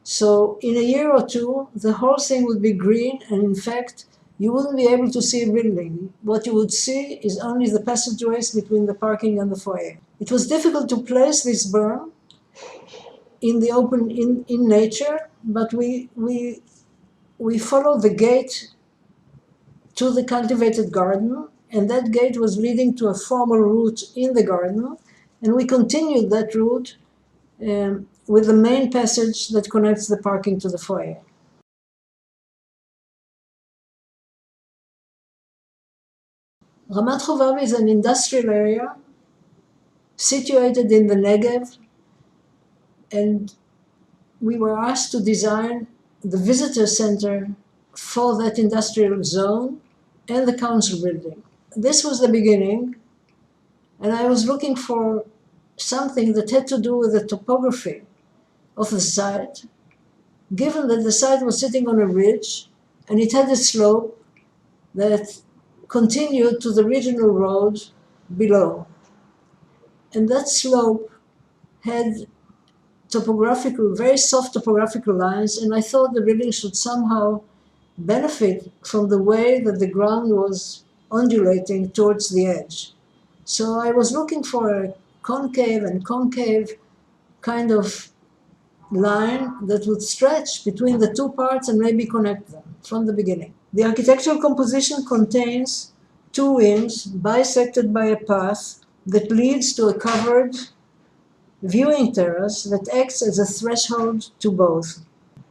Speaker 4: So in a year or two, the whole thing would be green, and in fact, you wouldn't be able to see a building. What you would see is only the passageways between the parking and the foyer. It was difficult to place this berm in the open, in nature, but we followed the gate to the cultivated garden, and that gate was leading to a formal route in the garden, and we continued that route with the main passage that connects the parking to the foyer. Ramat Chovav is an industrial area situated in the Negev, and we were asked to design the visitor center for that industrial zone and the council building. This was the beginning, and I was looking for something that had to do with the topography of the site, given that the site was sitting on a ridge and it had a slope that continued to the regional road below. And that slope had topographical, very soft topographical lines, and I thought the building should somehow benefit from the way that the ground was undulating towards the edge. So I was looking for a concave and concave kind of line that would stretch between the two parts and maybe connect them from the beginning. The architectural composition contains two wings bisected by a path that leads to a covered viewing terrace that acts as a threshold to both.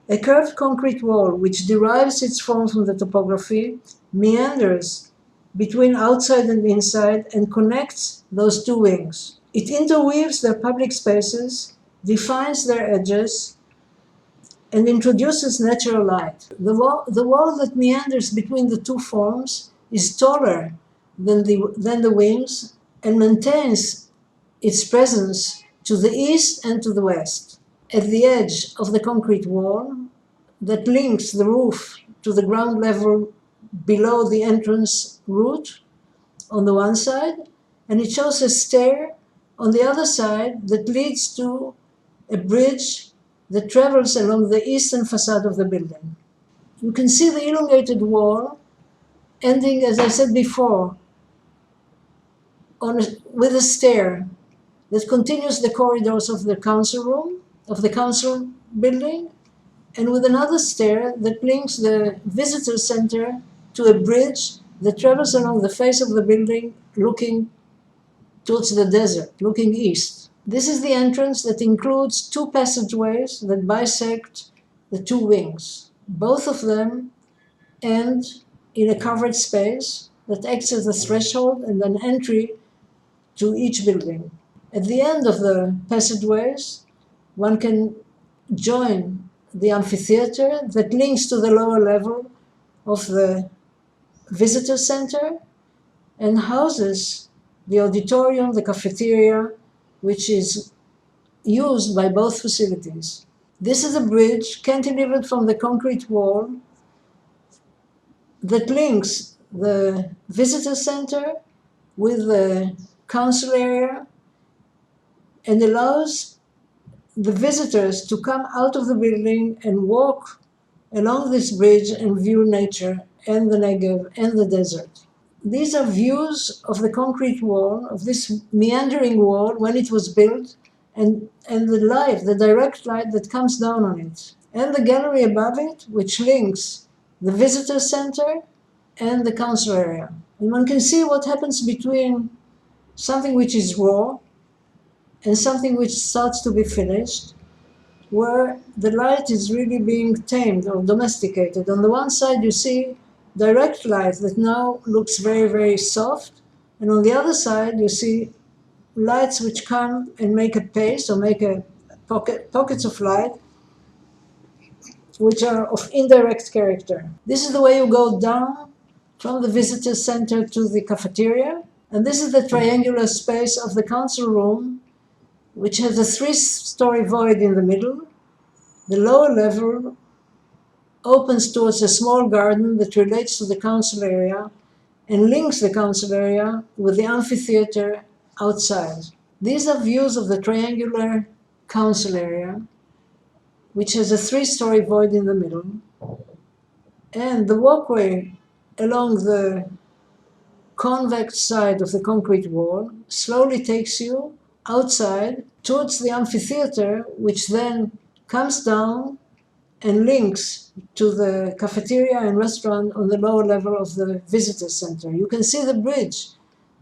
Speaker 4: A curved concrete wall, which derives its form from the topography, meanders between outside and inside and connects those two wings. It interweaves their public spaces, defines their edges, and introduces natural light. The wall that meanders between the two forms is taller than the wings and maintains its presence to the east and to the west. At the edge of the concrete wall that links the roof to the ground level below the entrance route on the one side, and it shows a stair on the other side that leads to a bridge that travels along the eastern facade of the building. You can see the elongated wall ending, as I said before, with a stair that continues the corridors of the council room, of the council building, and with another stair that links the visitor center to a bridge that travels along the face of the building looking towards the desert, looking east. This is the entrance that includes two passageways that bisect the two wings. Both of them end in a covered space that acts as a threshold and an entry to each building. At the end of the passageways, one can join the amphitheater that links to the lower level of the visitor center and houses the auditorium, the cafeteria, which is used by both facilities. This is a bridge cantilevered from the concrete wall that links the visitor center with the council area and allows the visitors to come out of the building and walk along this bridge and view nature and the Negev and the desert. These are views of the concrete wall, of this meandering wall when it was built, and the light, the direct light that comes down on it, and the gallery above it, which links the visitor center and the council area. And one can see what happens between something which is raw and something which starts to be finished, where the light is really being tamed or domesticated. On the one side, you see direct light that now looks very, very soft. And on the other side, you see lights which come and make a pace or make a pockets of light, which are of indirect character. This is the way you go down from the visitor center to the cafeteria. And this is the triangular space of the council room, which has a 3-story void in the middle. The lower level opens towards a small garden that relates to the council area and links the council area with the amphitheater outside. These are views of the triangular council area, which has a 3-story void in the middle. And the walkway along the convex side of the concrete wall slowly takes you outside towards the amphitheater, which then comes down and links to the cafeteria and restaurant on the lower level of the visitor center. You can see the bridge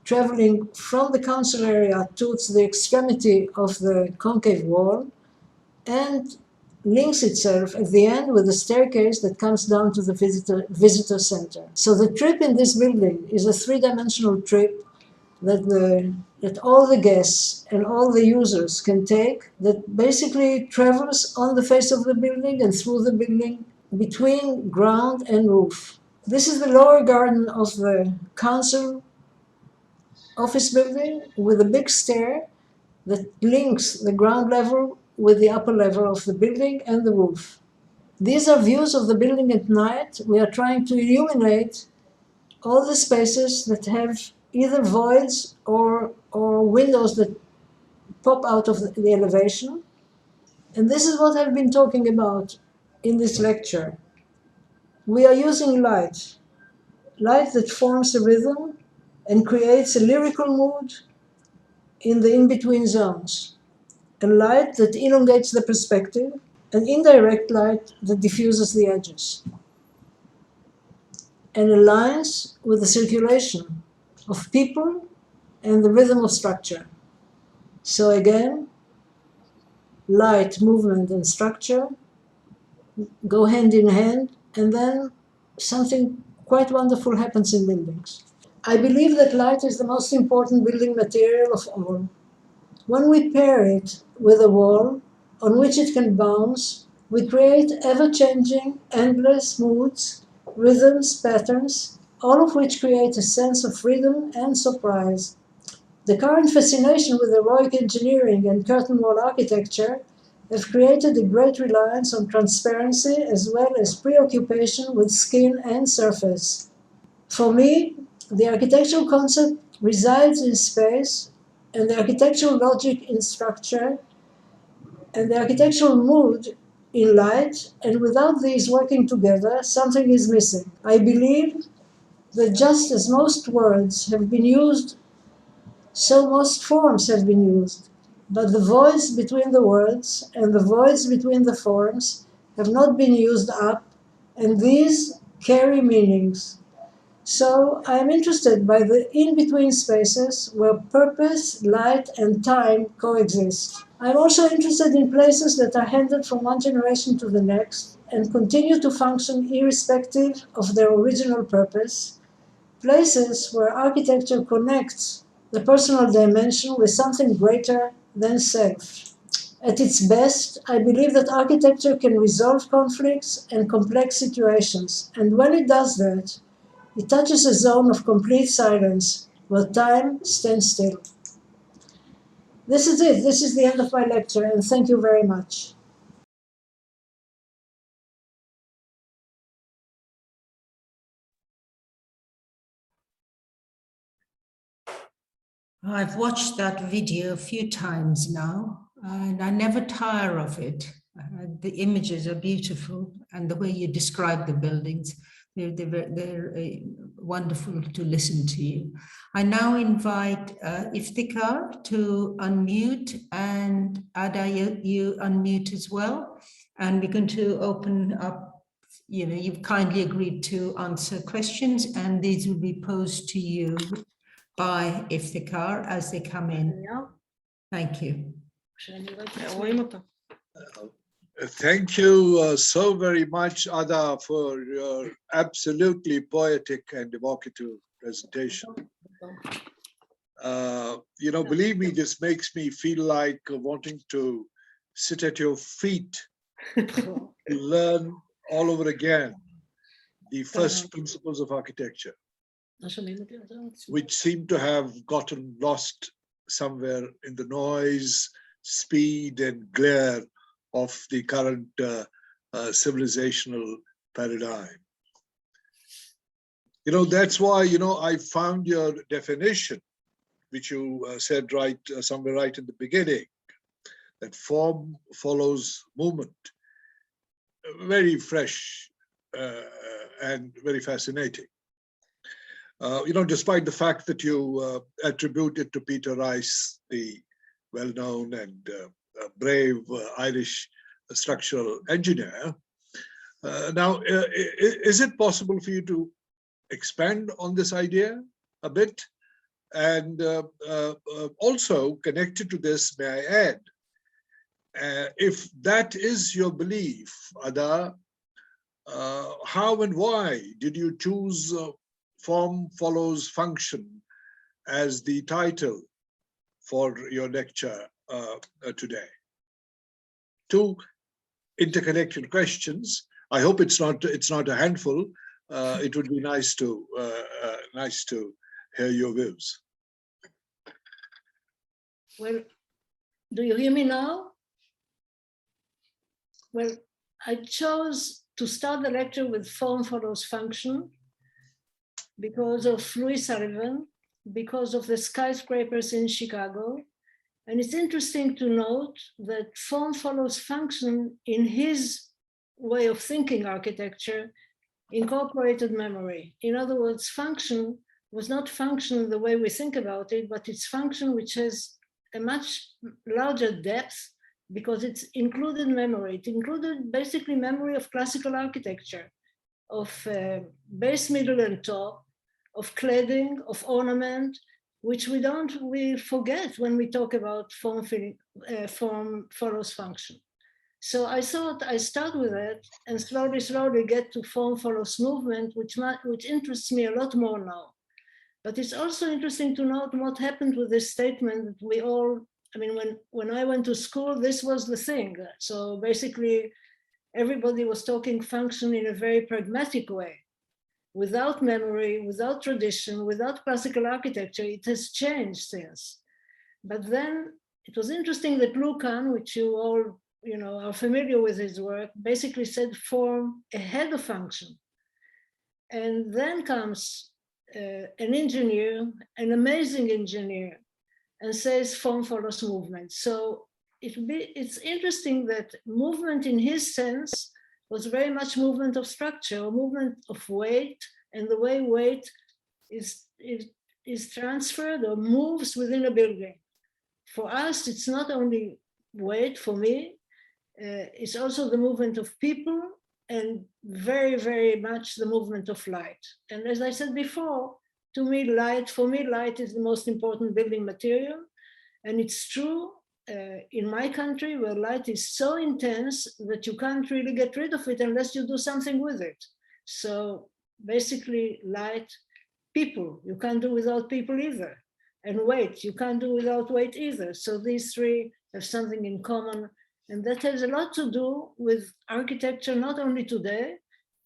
Speaker 4: traveling from the council area towards the extremity of the concave wall and links itself at the end with a staircase that comes down to the visitor center. So the trip in this building is a 3-dimensional trip that all the guests and all the users can take, that basically travels on the face of the building and through the building between ground and roof. This is the lower garden of the council office building with a big stair that links the ground level with the upper level of the building and the roof. These are views of the building at night. We are trying to illuminate all the spaces that have either voids or windows that pop out of the elevation. And this is what I've been talking about in this lecture. We are using light that forms a rhythm and creates a lyrical mood in the in-between zones. A light that elongates the perspective, an indirect light that diffuses the edges, and aligns with the circulation of people and the rhythm of structure. So again, light, movement, and structure go hand in hand, and then something quite wonderful happens in buildings. I believe that light is the most important building material of all. When we pair it with a wall on which it can bounce, we create ever-changing, endless moods, rhythms, patterns, all of which create a sense of freedom and surprise. The current fascination with heroic engineering and curtain wall architecture have created a great reliance on transparency as well as preoccupation with skin and surface. For me, the architectural concept resides in space, and the architectural logic in structure, and the architectural mood in light, and without these working together, something is missing. I believe that just as most words have been used, so most forms have been used, but the voids between the words and the voids between the forms have not been used up, and these carry meanings. So I am interested by the in-between spaces where purpose, light, and time coexist. I'm also interested in places that are handed from one generation to the next and continue to function irrespective of their original purpose, places where architecture connects the personal dimension with something greater than self. At its best, I believe that architecture can resolve conflicts and complex situations, and when it does that, it touches a zone of complete silence where time stands still. This is it. This is the end of my lecture, and thank you very much.
Speaker 1: I've watched that video a few times now, and I never tire of it. The images are beautiful, and the way you describe the buildings, they're wonderful to listen to you. I now invite Iftikhar to unmute, and Ada, you unmute as well. And we're going to open up, you've kindly agreed to answer questions, and these will be posed to you by Iftikhar as they come in. Thank you.
Speaker 5: Thank you so very much, Ada, for your absolutely poetic and evocative presentation. Believe me, this makes me feel like wanting to sit at your feet to learn all over again the first principles of architecture, which seem to have gotten lost somewhere in the noise, speed, and glare of the current civilizational paradigm. That's why, I found your definition, which you said somewhere right in the beginning, that form follows movement. Very fresh and very fascinating. Despite the fact that you attribute it to Peter Rice, the well-known and brave Irish structural engineer. Now, is it possible for you to expand on this idea a bit? And also connected to this, may I add, if that is your belief, Ada, how and why did you choose form follows function as the title for your lecture today? Two interconnected questions. I hope it's not a handful. It would be nice to hear your views.
Speaker 4: Well, do you hear me now? Well, I chose to start the lecture with form follows function because of Louis Sullivan, because of the skyscrapers in Chicago. And it's interesting to note that form follows function in his way of thinking architecture incorporated memory. In other words, function was not function the way we think about it, but it's function which has a much larger depth because it's included memory. It included basically memory of classical architecture, of base, middle, and top, of cladding, of ornament, which we forget when we talk about form follows function. So I thought I start with it and slowly get to form follows movement, which interests me a lot more now. But it's also interesting to note what happened with this statement that we all, I mean, when I went to school, this was the thing. So basically, everybody was talking function in a very pragmatic way. Without memory, without tradition, without classical architecture, it has changed since. But then it was interesting that Lucan, which you all are familiar with his work, basically said form ahead of function. And then comes an engineer, an amazing engineer, and says form follows movement. So it's interesting that movement in his sense was very much movement of structure, or movement of weight, and the way weight is transferred or moves within a building. For us, it's not only weight, for me, it's also the movement of people and very, very much the movement of light. And as I said before, for me, light is the most important building material. And it's true in my country where light is so intense that you can't really get rid of it unless you do something with it. So basically light, people, you can't do without people either. And weight, you can't do without weight either. So these three have something in common. And that has a lot to do with architecture, not only today,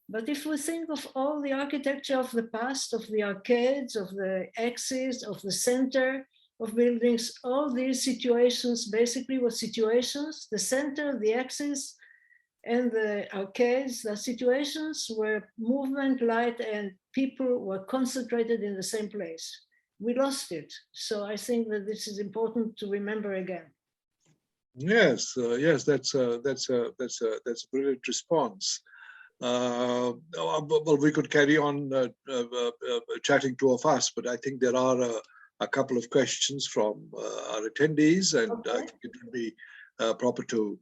Speaker 4: but if we think of all the architecture of the past, of the arcades, of the axis, of the center of buildings, all these situations basically were situations, the center, the axis, and the arcades, the situations where movement, light, and people were concentrated in the same place. We lost it. So I think that this is important to remember again.
Speaker 5: Yes, that's a brilliant response. Well, we could carry on chatting, two of us, but I think there are a couple of questions from our attendees, and okay. I think it would be proper to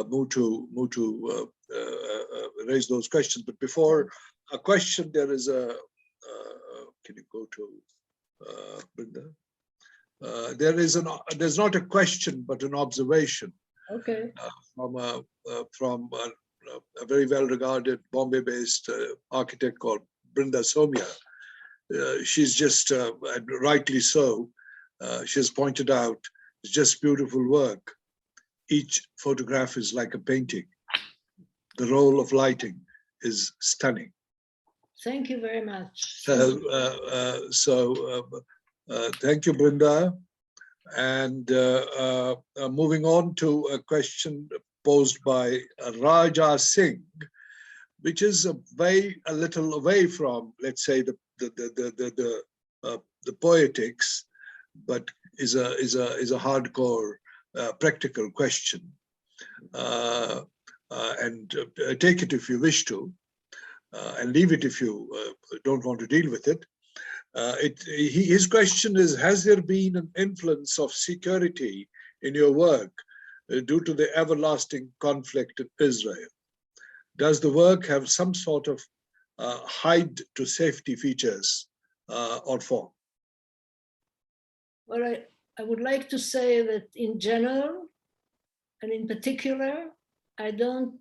Speaker 5: move to raise those questions. But before a question, there is a. Can you go to Brinda? There's not a question, but an observation.
Speaker 4: Okay.
Speaker 5: From a very well-regarded Bombay-based architect called Brinda Somia. She's just, and rightly so, she has pointed out, it's just beautiful work. Each photograph is like a painting. The role of lighting is stunning.
Speaker 4: Thank you very much.
Speaker 5: Thank you, Brinda. And moving on to a question posed by Raja Singh, which is a little away from, let's say, the poetics, but is a hardcore practical question, and take it if you wish to, and leave it if you don't want to deal with it. His question is, has there been an influence of security in your work due to the everlasting conflict in Israel? Does the work have some sort of hide to safety features or form?
Speaker 4: Well, I would like to say that in general, and in particular, I don't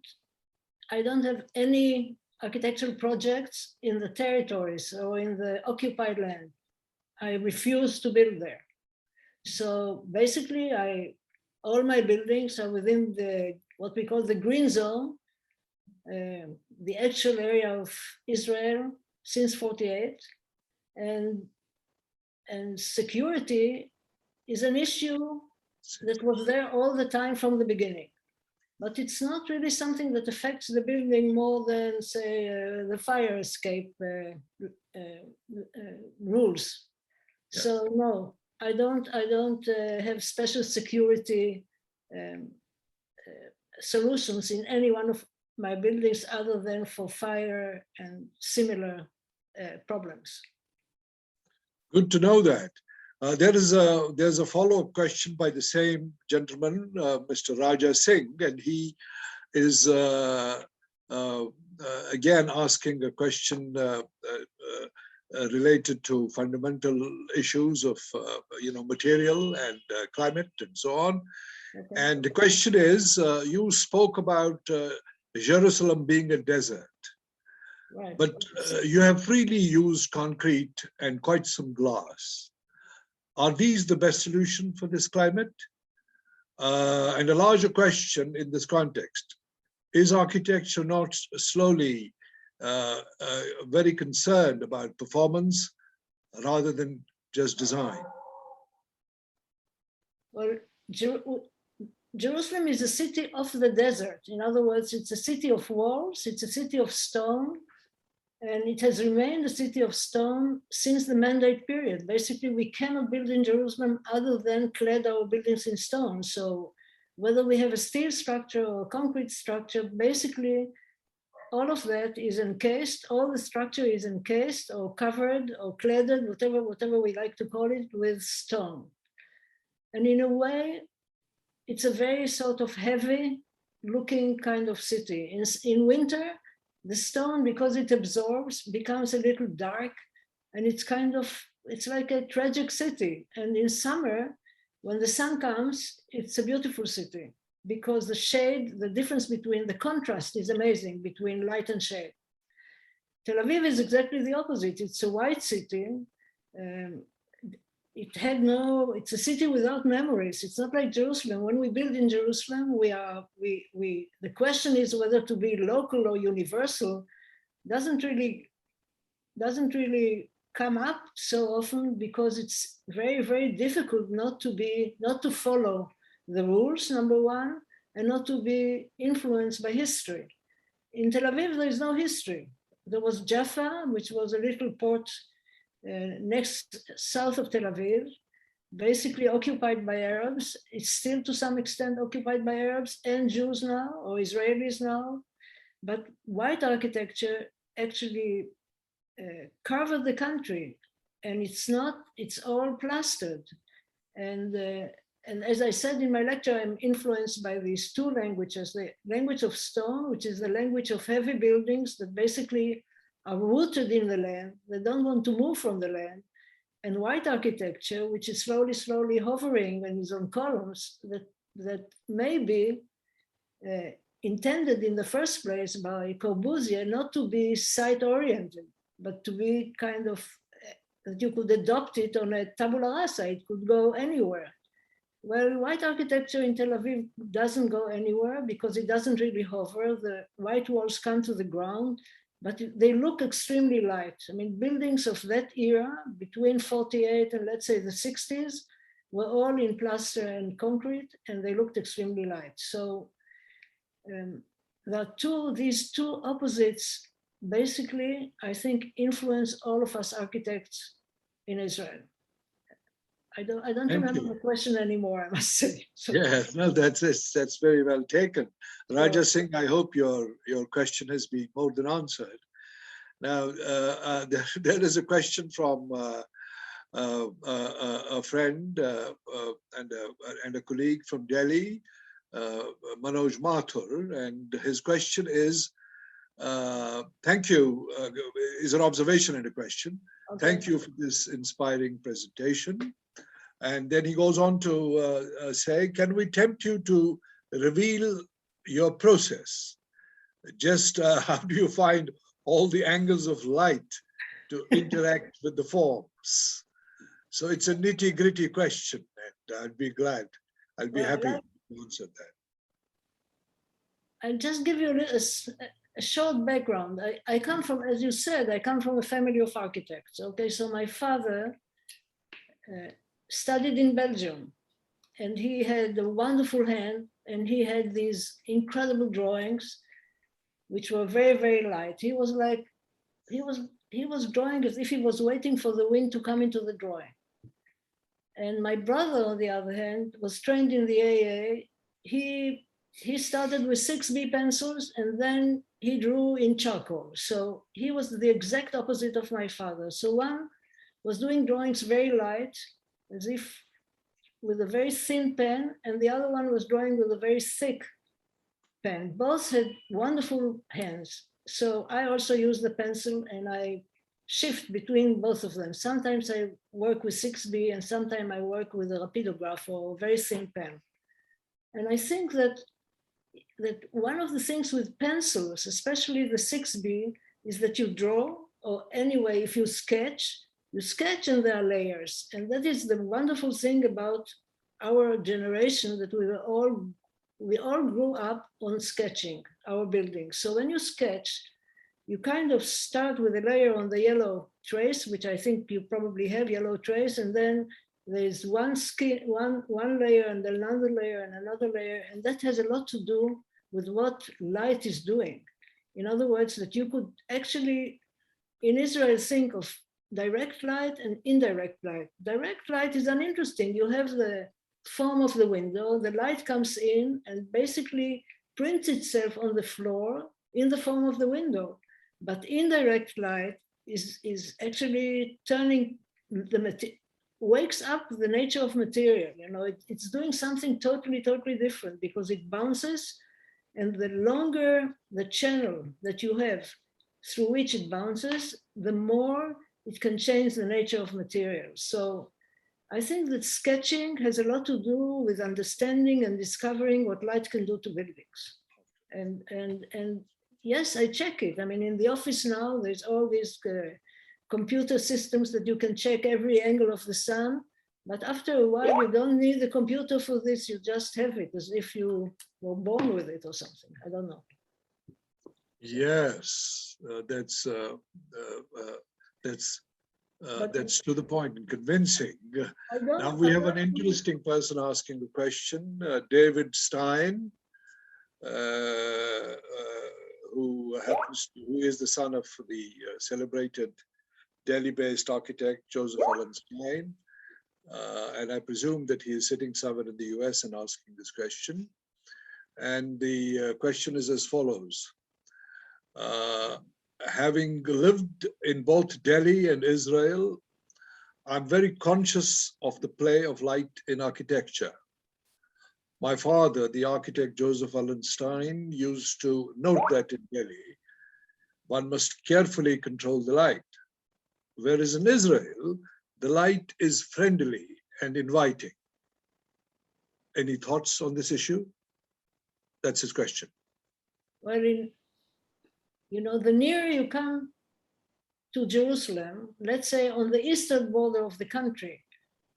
Speaker 4: have any architectural projects in the territories or in the occupied land. I refuse to build there. So basically, all my buildings are within what we call the green zone, the actual area of Israel since 48, and security is an issue that was there all the time from the beginning. But it's not really something that affects the building more than, say, the fire escape rules.
Speaker 5: Yeah.
Speaker 4: So no, I don't have special security solutions in any one of my buildings other than for fire and similar problems.
Speaker 5: Good to know that. There's a follow-up question by the same gentleman, Mr. Raja Singh, and he is again asking a question related to fundamental issues of material and climate and so on.
Speaker 4: Okay.
Speaker 5: And the question is, you spoke about Jerusalem being a desert.
Speaker 4: Right.
Speaker 5: But you have freely used concrete and quite some glass. Are these the best solution for this climate? And a larger question in this context, is architecture not slowly very concerned about performance rather than just design?
Speaker 4: Well, Jerusalem is a city of the desert. In other words, it's a city of walls, it's a city of stone, and it has remained a city of stone since the Mandate period. Basically, we cannot build in Jerusalem other than clad our buildings in stone. So whether we have a steel structure or a concrete structure, basically all of that is encased, all the structure is encased or covered or cladded, whatever we like to call it, with stone. And in a way, it's a very sort of heavy looking kind of city. In winter, the stone, because it absorbs, becomes a little dark, and it's like a tragic city. And in summer, when the sun comes, it's a beautiful city because the shade, the difference between the contrast is amazing between light and shade. Tel Aviv is exactly the opposite. It's a white city. It's a city without memories. It's not like Jerusalem. When we build in Jerusalem, the question is whether to be local or universal doesn't really come up so often because it's very, very difficult not to follow the rules, number one, and not to be influenced by history. In Tel Aviv, there is no history. There was Jaffa, which was a little port south of Tel Aviv, basically occupied by Arabs. It's still to some extent occupied by Arabs and Jews now, or Israelis now. But white architecture actually covered the country, and it's all plastered. And as I said in my lecture, I'm influenced by these two languages, the language of stone, which is the language of heavy buildings that basically are rooted in the land, they don't want to move from the land, and white architecture, which is slowly hovering and is on columns that may be intended in the first place by Corbusier not to be site-oriented, but to be kind of, that you could adopt it on a tabula rasa, it could go anywhere. Well, white architecture in Tel Aviv doesn't go anywhere because it doesn't really hover. The white walls come to the ground, but they look extremely light. I mean, buildings of that era, between 48 and let's say the 60s, were all in plaster and concrete, and they looked extremely light. So these two opposites, basically, I think, influence all of us architects in Israel. I don't
Speaker 5: Thank
Speaker 4: remember
Speaker 5: you.
Speaker 4: the question anymore, I must say. So,
Speaker 5: Yeah, no, that's very well taken. Raja
Speaker 4: so,
Speaker 5: Singh, I hope your question has been more than answered. Now, there is a question from a friend and a colleague from Delhi, Manoj Mathur, and his question is, thank you, is an observation and a question.
Speaker 4: okay.
Speaker 5: Thank you for this inspiring presentation. And then he goes on to say, can we tempt you to reveal your process? Just how do you find all the angles of light to interact with the forms? So it's a nitty-gritty question, and I'd be
Speaker 4: Well,
Speaker 5: happy to answer that.
Speaker 4: I'll just give you a short background. I come from, as you said, I come from a family of architects. Okay, so my father studied in Belgium, and he had a wonderful hand, and he had these incredible drawings, which were very, very light. He was like, he was drawing as if he was waiting for the wind to come into the drawing. And my brother, on the other hand, was trained in the AA. He started with 6B pencils, and then he drew in charcoal. So he was the exact opposite of my father. So one was doing drawings very light, as if with a very thin pen, and the other one was drawing with a very thick pen. Both had wonderful hands. So I also use the pencil, and I shift between both of them. Sometimes I work with 6B, and sometimes I work with a rapidograph or a very thin pen. And I think that one of the things with pencils, especially the 6B, is that you draw, or anyway, if you sketch and there are layers. And that is the wonderful thing about our generation, that we all grew up on sketching our buildings. So when you sketch, you kind of start with a layer on the yellow trace, which I think you probably have yellow trace, and then there's one layer and another layer and another layer, and that has a lot to do with what light is doing. In other words, that you could actually, in Israel, think of direct light and indirect light. Direct light is uninteresting. You have the form of the window, the light comes in and basically prints itself on the floor in the form of the window. But indirect light is actually turning wakes up the nature of material. You know, it's doing something totally different, because it bounces, and the longer the channel that you have through which it bounces, the more it can change the nature of material. So I think that sketching has a lot to do with understanding and discovering what light can do to buildings. And yes, I check it. I mean, in the office now, there's all these computer systems that you can check every angle of the sun. But after a while, you don't need the computer for this. You just have it as if you were born with it or something. I don't know.
Speaker 5: Yes, that's to the point and convincing. Now we have an interesting person asking the question, David Stein, who is the son of the celebrated Delhi-based architect Joseph Allen Stein. And I presume that he is sitting somewhere in the US and asking this question. And the question is as follows. Having lived in both Delhi and Israel, I'm very conscious of the play of light in architecture. My father, the architect Joseph Allen Stein, used to note that in Delhi, one must carefully control the light. Whereas in Israel, the light is friendly and inviting. Any thoughts on this issue? That's his question.
Speaker 4: Well, you know, the nearer you come to Jerusalem, let's say on the eastern border of the country,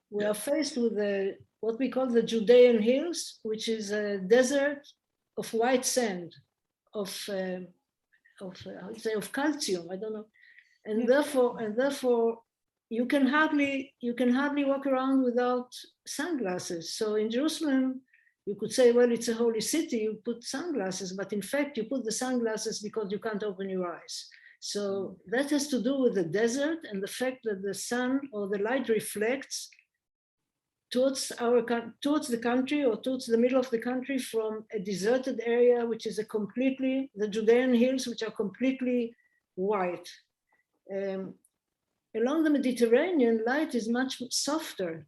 Speaker 4: we are faced with what we call the Judean Hills, which is a desert of white sand, of calcium, I don't know. And therefore, you can hardly walk around without sunglasses. So in Jerusalem, you could say, well, it's a holy city, you put sunglasses, but in fact, you put the sunglasses because you can't open your eyes. So that has to do with the desert and the fact that the sun or the light reflects towards the country or towards the middle of the country from a deserted area, which is the Judean hills, which are completely white. Along the Mediterranean, light is much softer.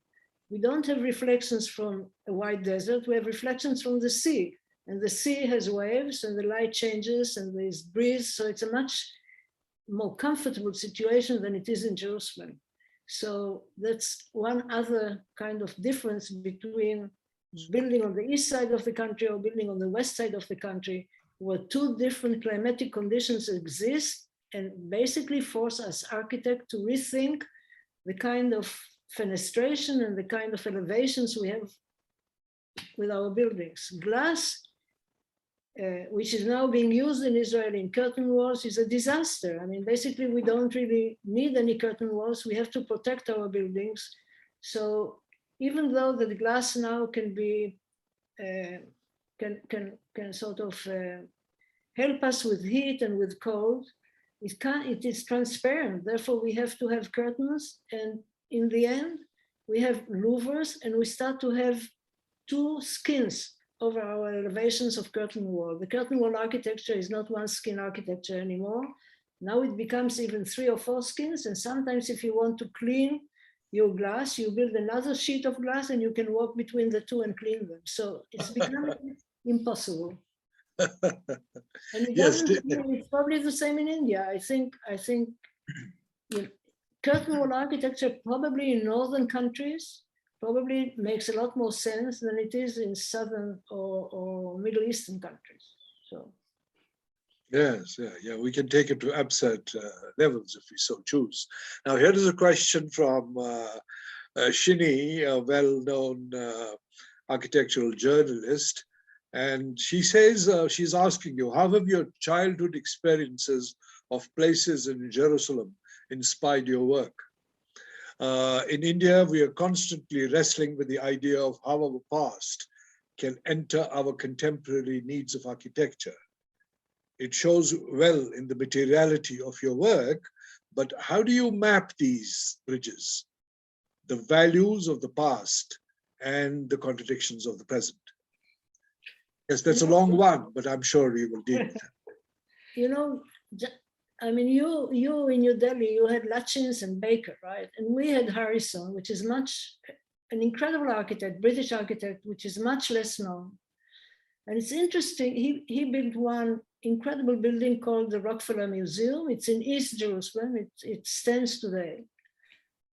Speaker 4: We don't have reflections from a white desert, we have reflections from the sea. And the sea has waves and the light changes and there's breeze. So it's a much more comfortable situation than it is in Jerusalem. So that's one other kind of difference between building on the east side of the country or building on the west side of the country, where two different climatic conditions exist and basically force us architects to rethink the kind of fenestration and the kind of elevations we have with our buildings. Glass, which is now being used in Israel in curtain walls, is a disaster. I mean, basically, we don't really need any curtain walls. We have to protect our buildings. So even though the glass now can be, can sort of help us with heat and with cold, it is transparent. Therefore, we have to have curtains. And in the end, we have louvers and we start to have two skins over our elevations of curtain wall. The curtain wall architecture is not one skin architecture anymore. Now it becomes even 3 or 4 skins. And sometimes if you want to clean your glass, you build another sheet of glass and you can walk between the two and clean them. So it's becoming impossible. And it's probably the same in India. I think you know, curtain wall architecture probably in northern countries probably makes a lot more sense than it is in southern or Middle Eastern countries. So
Speaker 5: yes, yeah, we can take it to absurd levels if we so choose. Now here is a question from Shini, a well-known architectural journalist. And she says, she's asking you, how have your childhood experiences of places in Jerusalem inspired your work? In India, we are constantly wrestling with the idea of how our past can enter our contemporary needs of architecture. It shows well in the materiality of your work, but how do you map these bridges, the values of the past and the contradictions of the present? Yes, that's a long one, but I'm sure you will deal with it.
Speaker 4: You know, I mean, you in New Delhi, you had Lutchins and Baker, right? And we had Harrison, which is an incredible architect, British architect, which is much less known. And it's interesting, he built one incredible building called the Rockefeller Museum. It's in East Jerusalem, it stands today.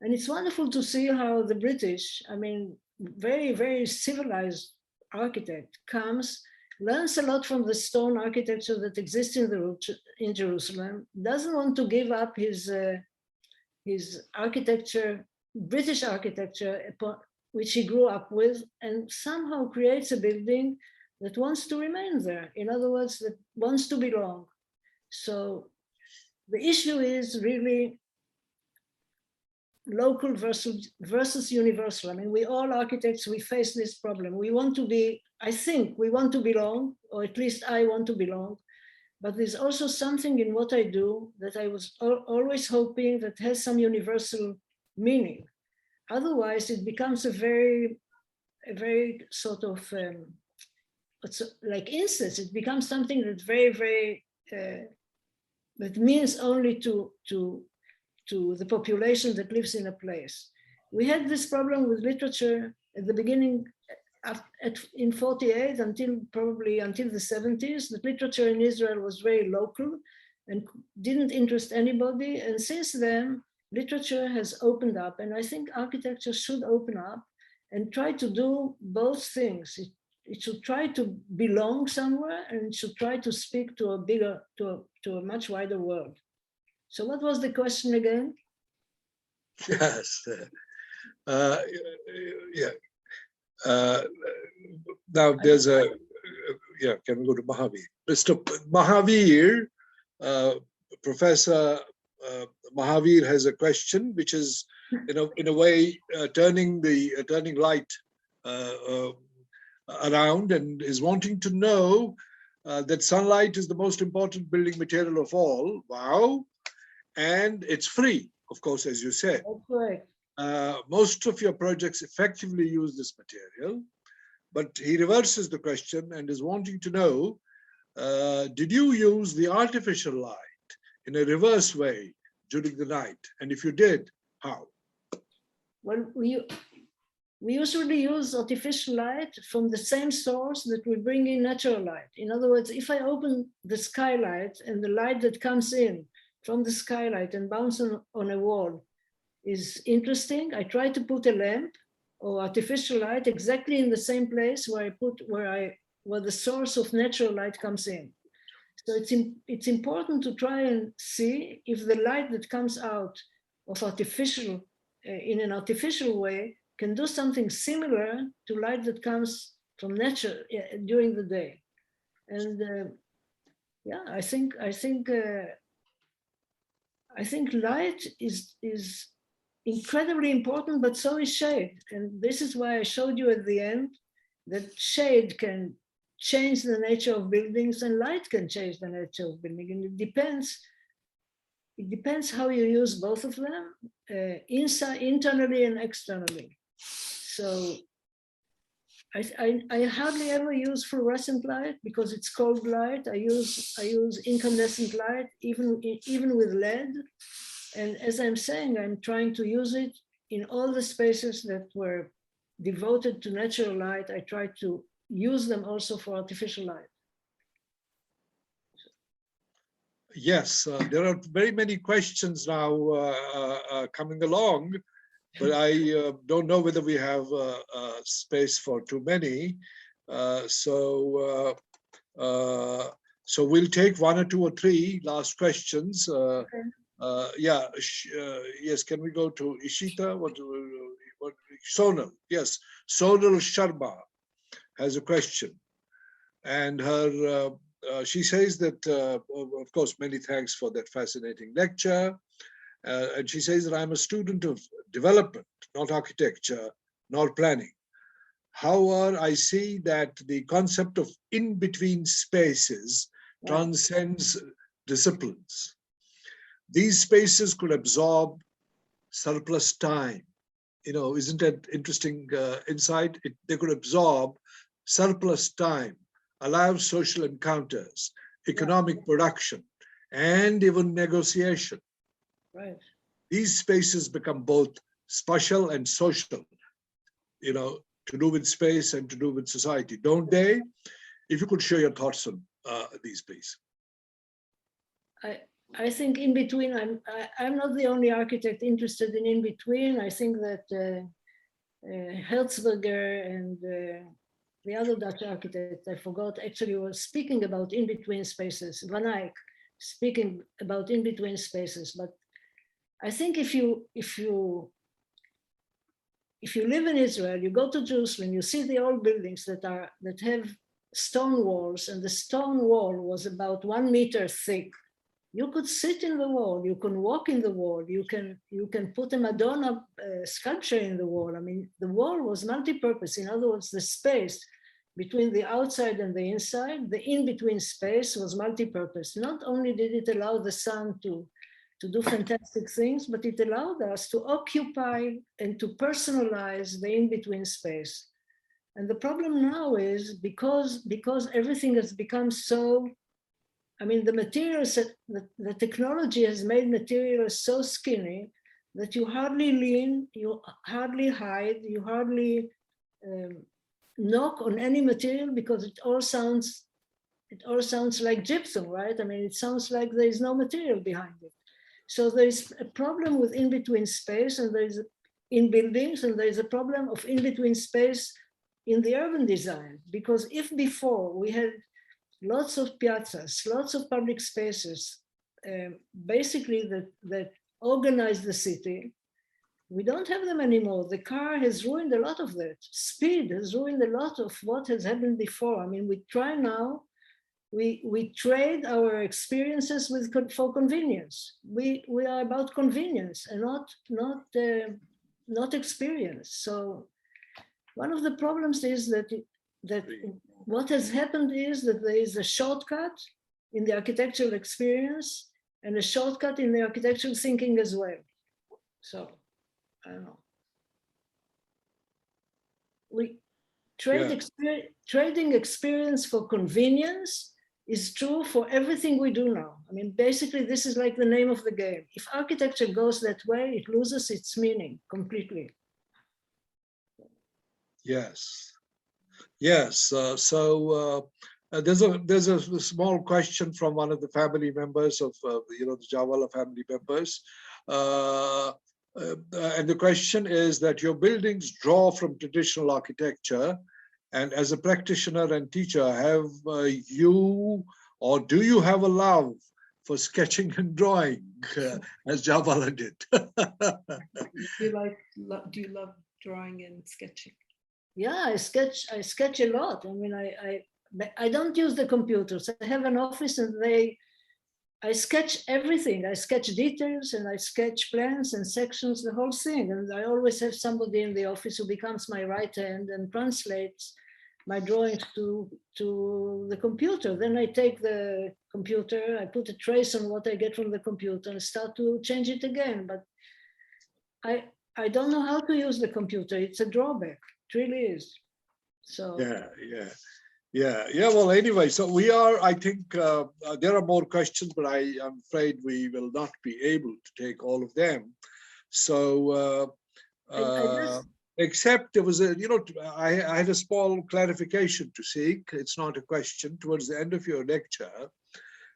Speaker 4: And it's wonderful to see how the British, I mean, very, very civilized architect comes, learns a lot from the stone architecture that exists in Jerusalem, doesn't want to give up his architecture, British architecture, which he grew up with, and somehow creates a building that wants to remain there. In other words, that wants to belong. So the issue is really local versus universal. I mean, we all architects, we face this problem. We want to be, I think we want to belong, or at least I want to belong, but there's also something in what I do that I was always hoping that has some universal meaning. Otherwise, it becomes a very sort of, like instance, it becomes something that's very, that means only to the population that lives in a place. We had this problem with literature at the beginning, in 48 until the 70s. The literature in Israel was very local and didn't interest anybody. And since then, literature has opened up. And I think architecture should open up and try to do both things. It should try to belong somewhere and it should try to speak to a much wider world. So what was the question again?
Speaker 5: Yes. Now there's can we go to Mahavir? Mr. Mahavir, Professor Mahavir has a question, which is, in a way, turning light around, and is wanting to know that sunlight is the most important building material of all. Wow. And it's free, of course, as you said.
Speaker 4: That's correct.
Speaker 5: most of your projects effectively use this material, but he reverses the question and is wanting to know, did you use the artificial light in a reverse way during the night? And if you did, how?
Speaker 4: Well, we usually use artificial light from the same source that we bring in natural light. In other words, if I open the skylight and the light that comes in from the skylight and bounces on a wall is interesting, I try to put a lamp or artificial light exactly in the same place where the source of natural light comes in. So it's important to try and see if the light that comes out of artificial in an artificial way can do something similar to light that comes from nature during the day. And yeah, I think light is incredibly important, but so is shade. And this is why I showed you at the end that shade can change the nature of buildings and light can change the nature of building. And it depends how you use both of them, internally and externally. So I hardly ever use fluorescent light because it's cold light. I use incandescent light, even with LED. And as I'm saying, I'm trying to use it in all the spaces that were devoted to natural light. I try to use them also for artificial light.
Speaker 5: Yes, there are very many questions now coming along, but I don't know whether we have space for too many. So we'll take one or two or three last questions.
Speaker 4: Okay.
Speaker 5: Yes, can we go to Ishita? What Sonal? Yes, Sonal Sharma has a question, and her she says that, of course, many thanks for that fascinating lecture. And she says that I'm a student of development, not architecture, nor planning. However, I see that the concept of in-between spaces transcends disciplines. These spaces could absorb surplus time. You know, isn't that interesting insight? They could absorb surplus time, allow social encounters, economic production, and even negotiation.
Speaker 4: Right.
Speaker 5: These spaces become both spatial and social, you know, to do with space and to do with society, don't they? If you could share your thoughts on these, please.
Speaker 4: I think in between, I'm not the only architect interested in between. I think that Herzberger and the other Dutch architect, I forgot, actually was speaking about in-between spaces. Van Eyck speaking about in-between spaces. But I think if you live in Israel, you go to Jerusalem, you see the old buildings that have stone walls, and the stone wall was about 1 meter thick. You could sit in the wall, you can walk in the wall, you can put a Madonna sculpture in the wall. I mean, the wall was multi-purpose. In other words, the space between the outside and the inside, the in-between space was multi-purpose. Not only did it allow the sun to do fantastic things, but it allowed us to occupy and to personalize the in-between space. And the problem now is because everything has become so, I mean, the materials, the technology has made materials so skinny that you hardly lean, you hardly hide, you hardly knock on any material because it all sounds like gypsum, right? I mean, it sounds like there is no material behind it. So there's a problem with in-between space, and there's in buildings, and there's a problem of in-between space in the urban design. Because if before we had lots of piazzas, lots of public spaces, basically that organize the city, we don't have them anymore. The car has ruined a lot of that. Speed has ruined a lot of what has happened before. I mean, we try now, we trade our experiences for convenience. We are about convenience and not experience. So one of the problems is that what has happened is that there is a shortcut in the architectural experience and a shortcut in the architectural thinking as well. So I don't know. trading experience for convenience is true for everything we do now. I mean, basically, this is like the name of the game. If architecture goes that way, it loses its meaning completely.
Speaker 5: Yes. Yes. There's a small question from one of the family members of the Jhabvala family members. And the question is that your buildings draw from traditional architecture, and as a practitioner and teacher, have you or do you have a love for sketching and drawing as Jhabvala did?
Speaker 8: Do you love drawing and sketching?
Speaker 4: Yeah, I sketch a lot. I mean, I don't use the computers. I have an office and I sketch everything. I sketch details and I sketch plans and sections, the whole thing. And I always have somebody in the office who becomes my right hand and translates my drawings to the computer. Then I take the computer, I put a trace on what I get from the computer and start to change it again. But I don't know how to use the computer. It's a drawback. It really is. So
Speaker 5: Yeah. Well, anyway, so we are, I think there are more questions, but I'm afraid we will not be able to take all of them. So, except there was I had a small clarification to seek. It's not a question. Towards the end of your lecture,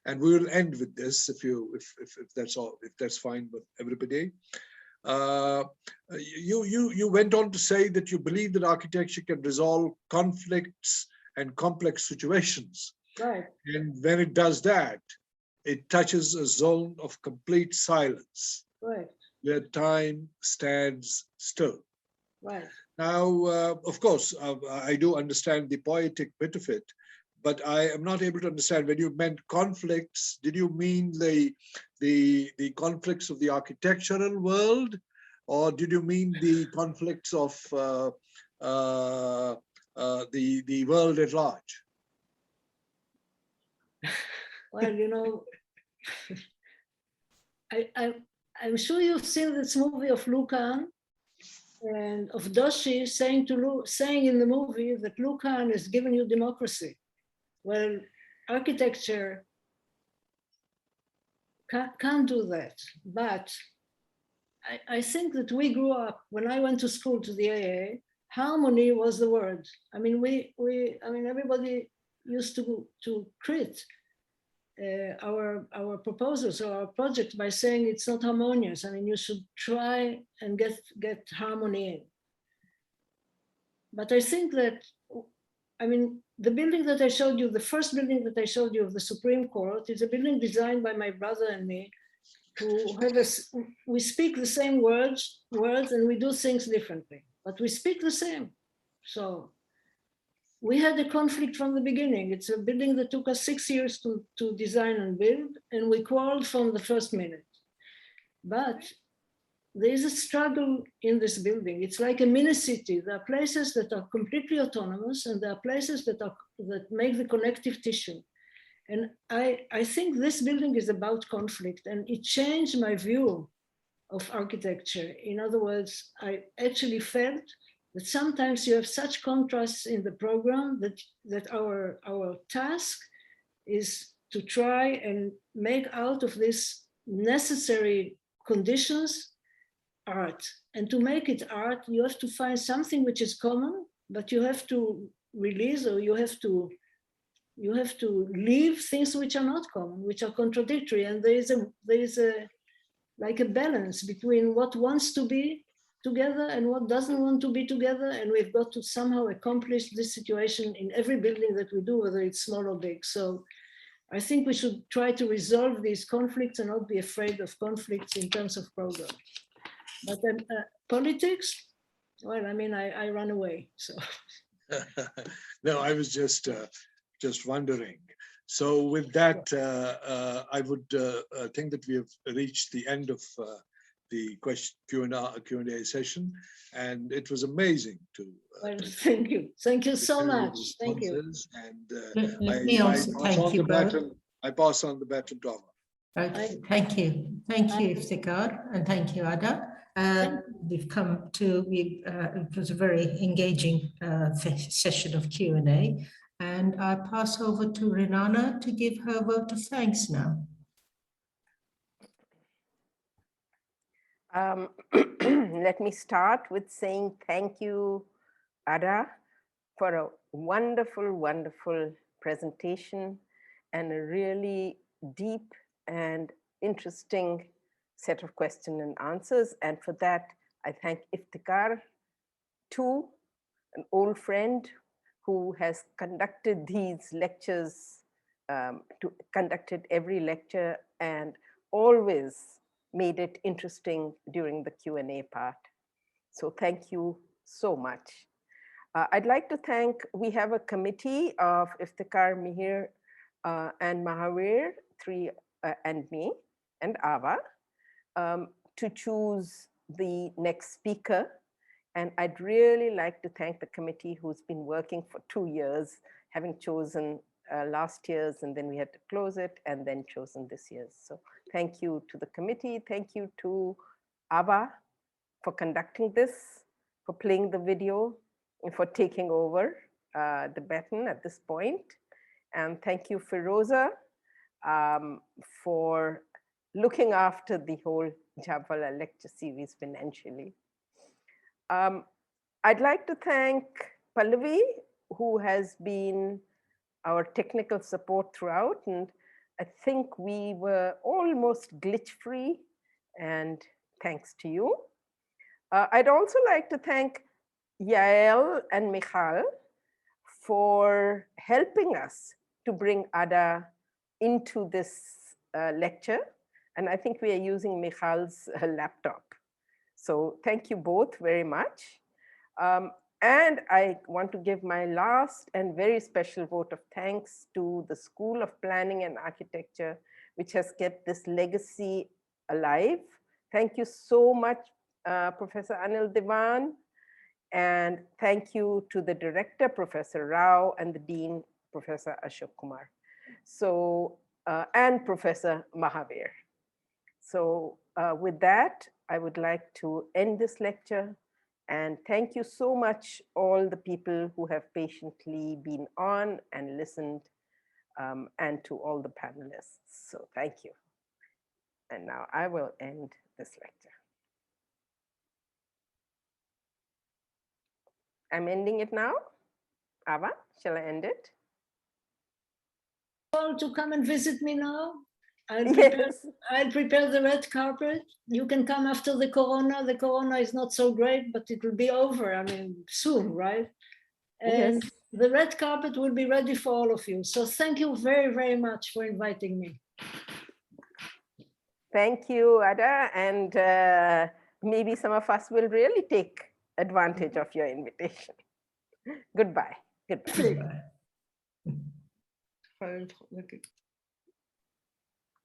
Speaker 5: and we will end with this if that's all, if that's fine with everybody. You went on to say that you believe that architecture can resolve conflicts and complex situations.
Speaker 4: right.
Speaker 5: And when it does that, it touches a zone of complete silence,
Speaker 4: Right.
Speaker 5: where time stands still.
Speaker 4: Right.
Speaker 5: Now, of course, I do understand the poetic bit of it, but I am not able to understand when you meant conflicts. Did you mean the conflicts of the architectural world, or did you mean the conflicts of the world at large?
Speaker 4: Well, I'm sure you've seen this movie of Lucan and of Doshi saying in the movie that Lucan is giving you democracy. Well, architecture can't do that. But I think that we grew up, when I went to school to the AA, harmony was the word. I mean, everybody used to crit our proposals or our project by saying it's not harmonious. I mean, you should try and get harmony in. But I think that, I mean, the building that I showed you, the first building that I showed you of the Supreme Court, is a building designed by my brother and me, who have we speak the same words and we do things differently, but we speak the same. So we had a conflict from the beginning. It's a building that took us 6 years to design and build, and we quarreled from the first minute. But there is a struggle in this building. It's like a mini city. There are places that are completely autonomous, and there are places that make the connective tissue. And I think this building is about conflict, and it changed my view of architecture. In other words, I actually felt that sometimes you have such contrasts in the program that our task is to try and make out of this necessary conditions art. And to make it art, you have to find something which is common, but you have to release, or you have to leave things which are not common, which are contradictory. And there is like a balance between what wants to be together and what doesn't want to be together. And we've got to somehow accomplish this situation in every building that we do, whether it's small or big. So I think we should try to resolve these conflicts and not be afraid of conflicts in terms of program. But politics, well, I mean, I run away, so.
Speaker 5: No, I was just wondering. So with that, I would think that we have reached the end of the Q&A session, and it was amazing to.
Speaker 4: Well, thank you so much. Thank you.
Speaker 5: And
Speaker 1: Let me also thank you both.
Speaker 5: I pass on the baton to Ava.
Speaker 1: Okay, thank you, Iftikhar, and thank you, Ada. We've come to, it was a very engaging session of Q&A. And I pass over to Renana to give her vote of thanks now.
Speaker 2: Let me start with saying thank you, Ada, for a wonderful, wonderful presentation and a really deep and interesting set of questions and answers. And for that, I thank Iftikhar too, an old friend who has conducted these lectures, conducted every lecture and always made it interesting during the Q&A part. So thank you so much. I'd like to thank, we have a committee of Iftikhar, Mihir, and Mahavir, and me, and Ava, to choose the next speaker. And I'd really like to thank the committee who's been working for 2 years, having chosen last year's, and then we had to close it, and then chosen this year's. So thank you to the committee. Thank you to Ava for conducting this, for playing the video, and for taking over the baton at this point. And thank you, Firoza, for looking after the whole Jhabvala lecture series financially. I'd like to thank Pallavi, who has been our technical support throughout. And I think we were almost glitch-free, and thanks to you. I'd also like to thank Yael and Michal for helping us to bring Ada into this lecture. And I think we are using Michal's laptop. So thank you both very much. And I want to give my last and very special vote of thanks to the School of Planning and Architecture, which has kept this legacy alive. Thank you so much, Professor Anil Diwan. And thank you to the director, Professor Rao, and the dean, Professor Ashok Kumar. So, and Professor Mahavir. So with that, I would like to end this lecture. And thank you so much, all the people who have patiently been on and listened, and to all the panelists. So thank you. And now I will end this lecture. I'm ending it now. Ava, shall I end it?
Speaker 4: To come and visit me now.
Speaker 2: Yes.
Speaker 4: I'll prepare the red carpet. You can come after the corona. The corona is not so great, but it will be over, I mean, soon, right? And
Speaker 2: Yes.
Speaker 4: the red carpet will be ready for all of you. So thank you very, very much for inviting me.
Speaker 2: Thank you, Ada. And maybe some of us will really take advantage of your invitation. Goodbye. Goodbye.
Speaker 1: Goodbye.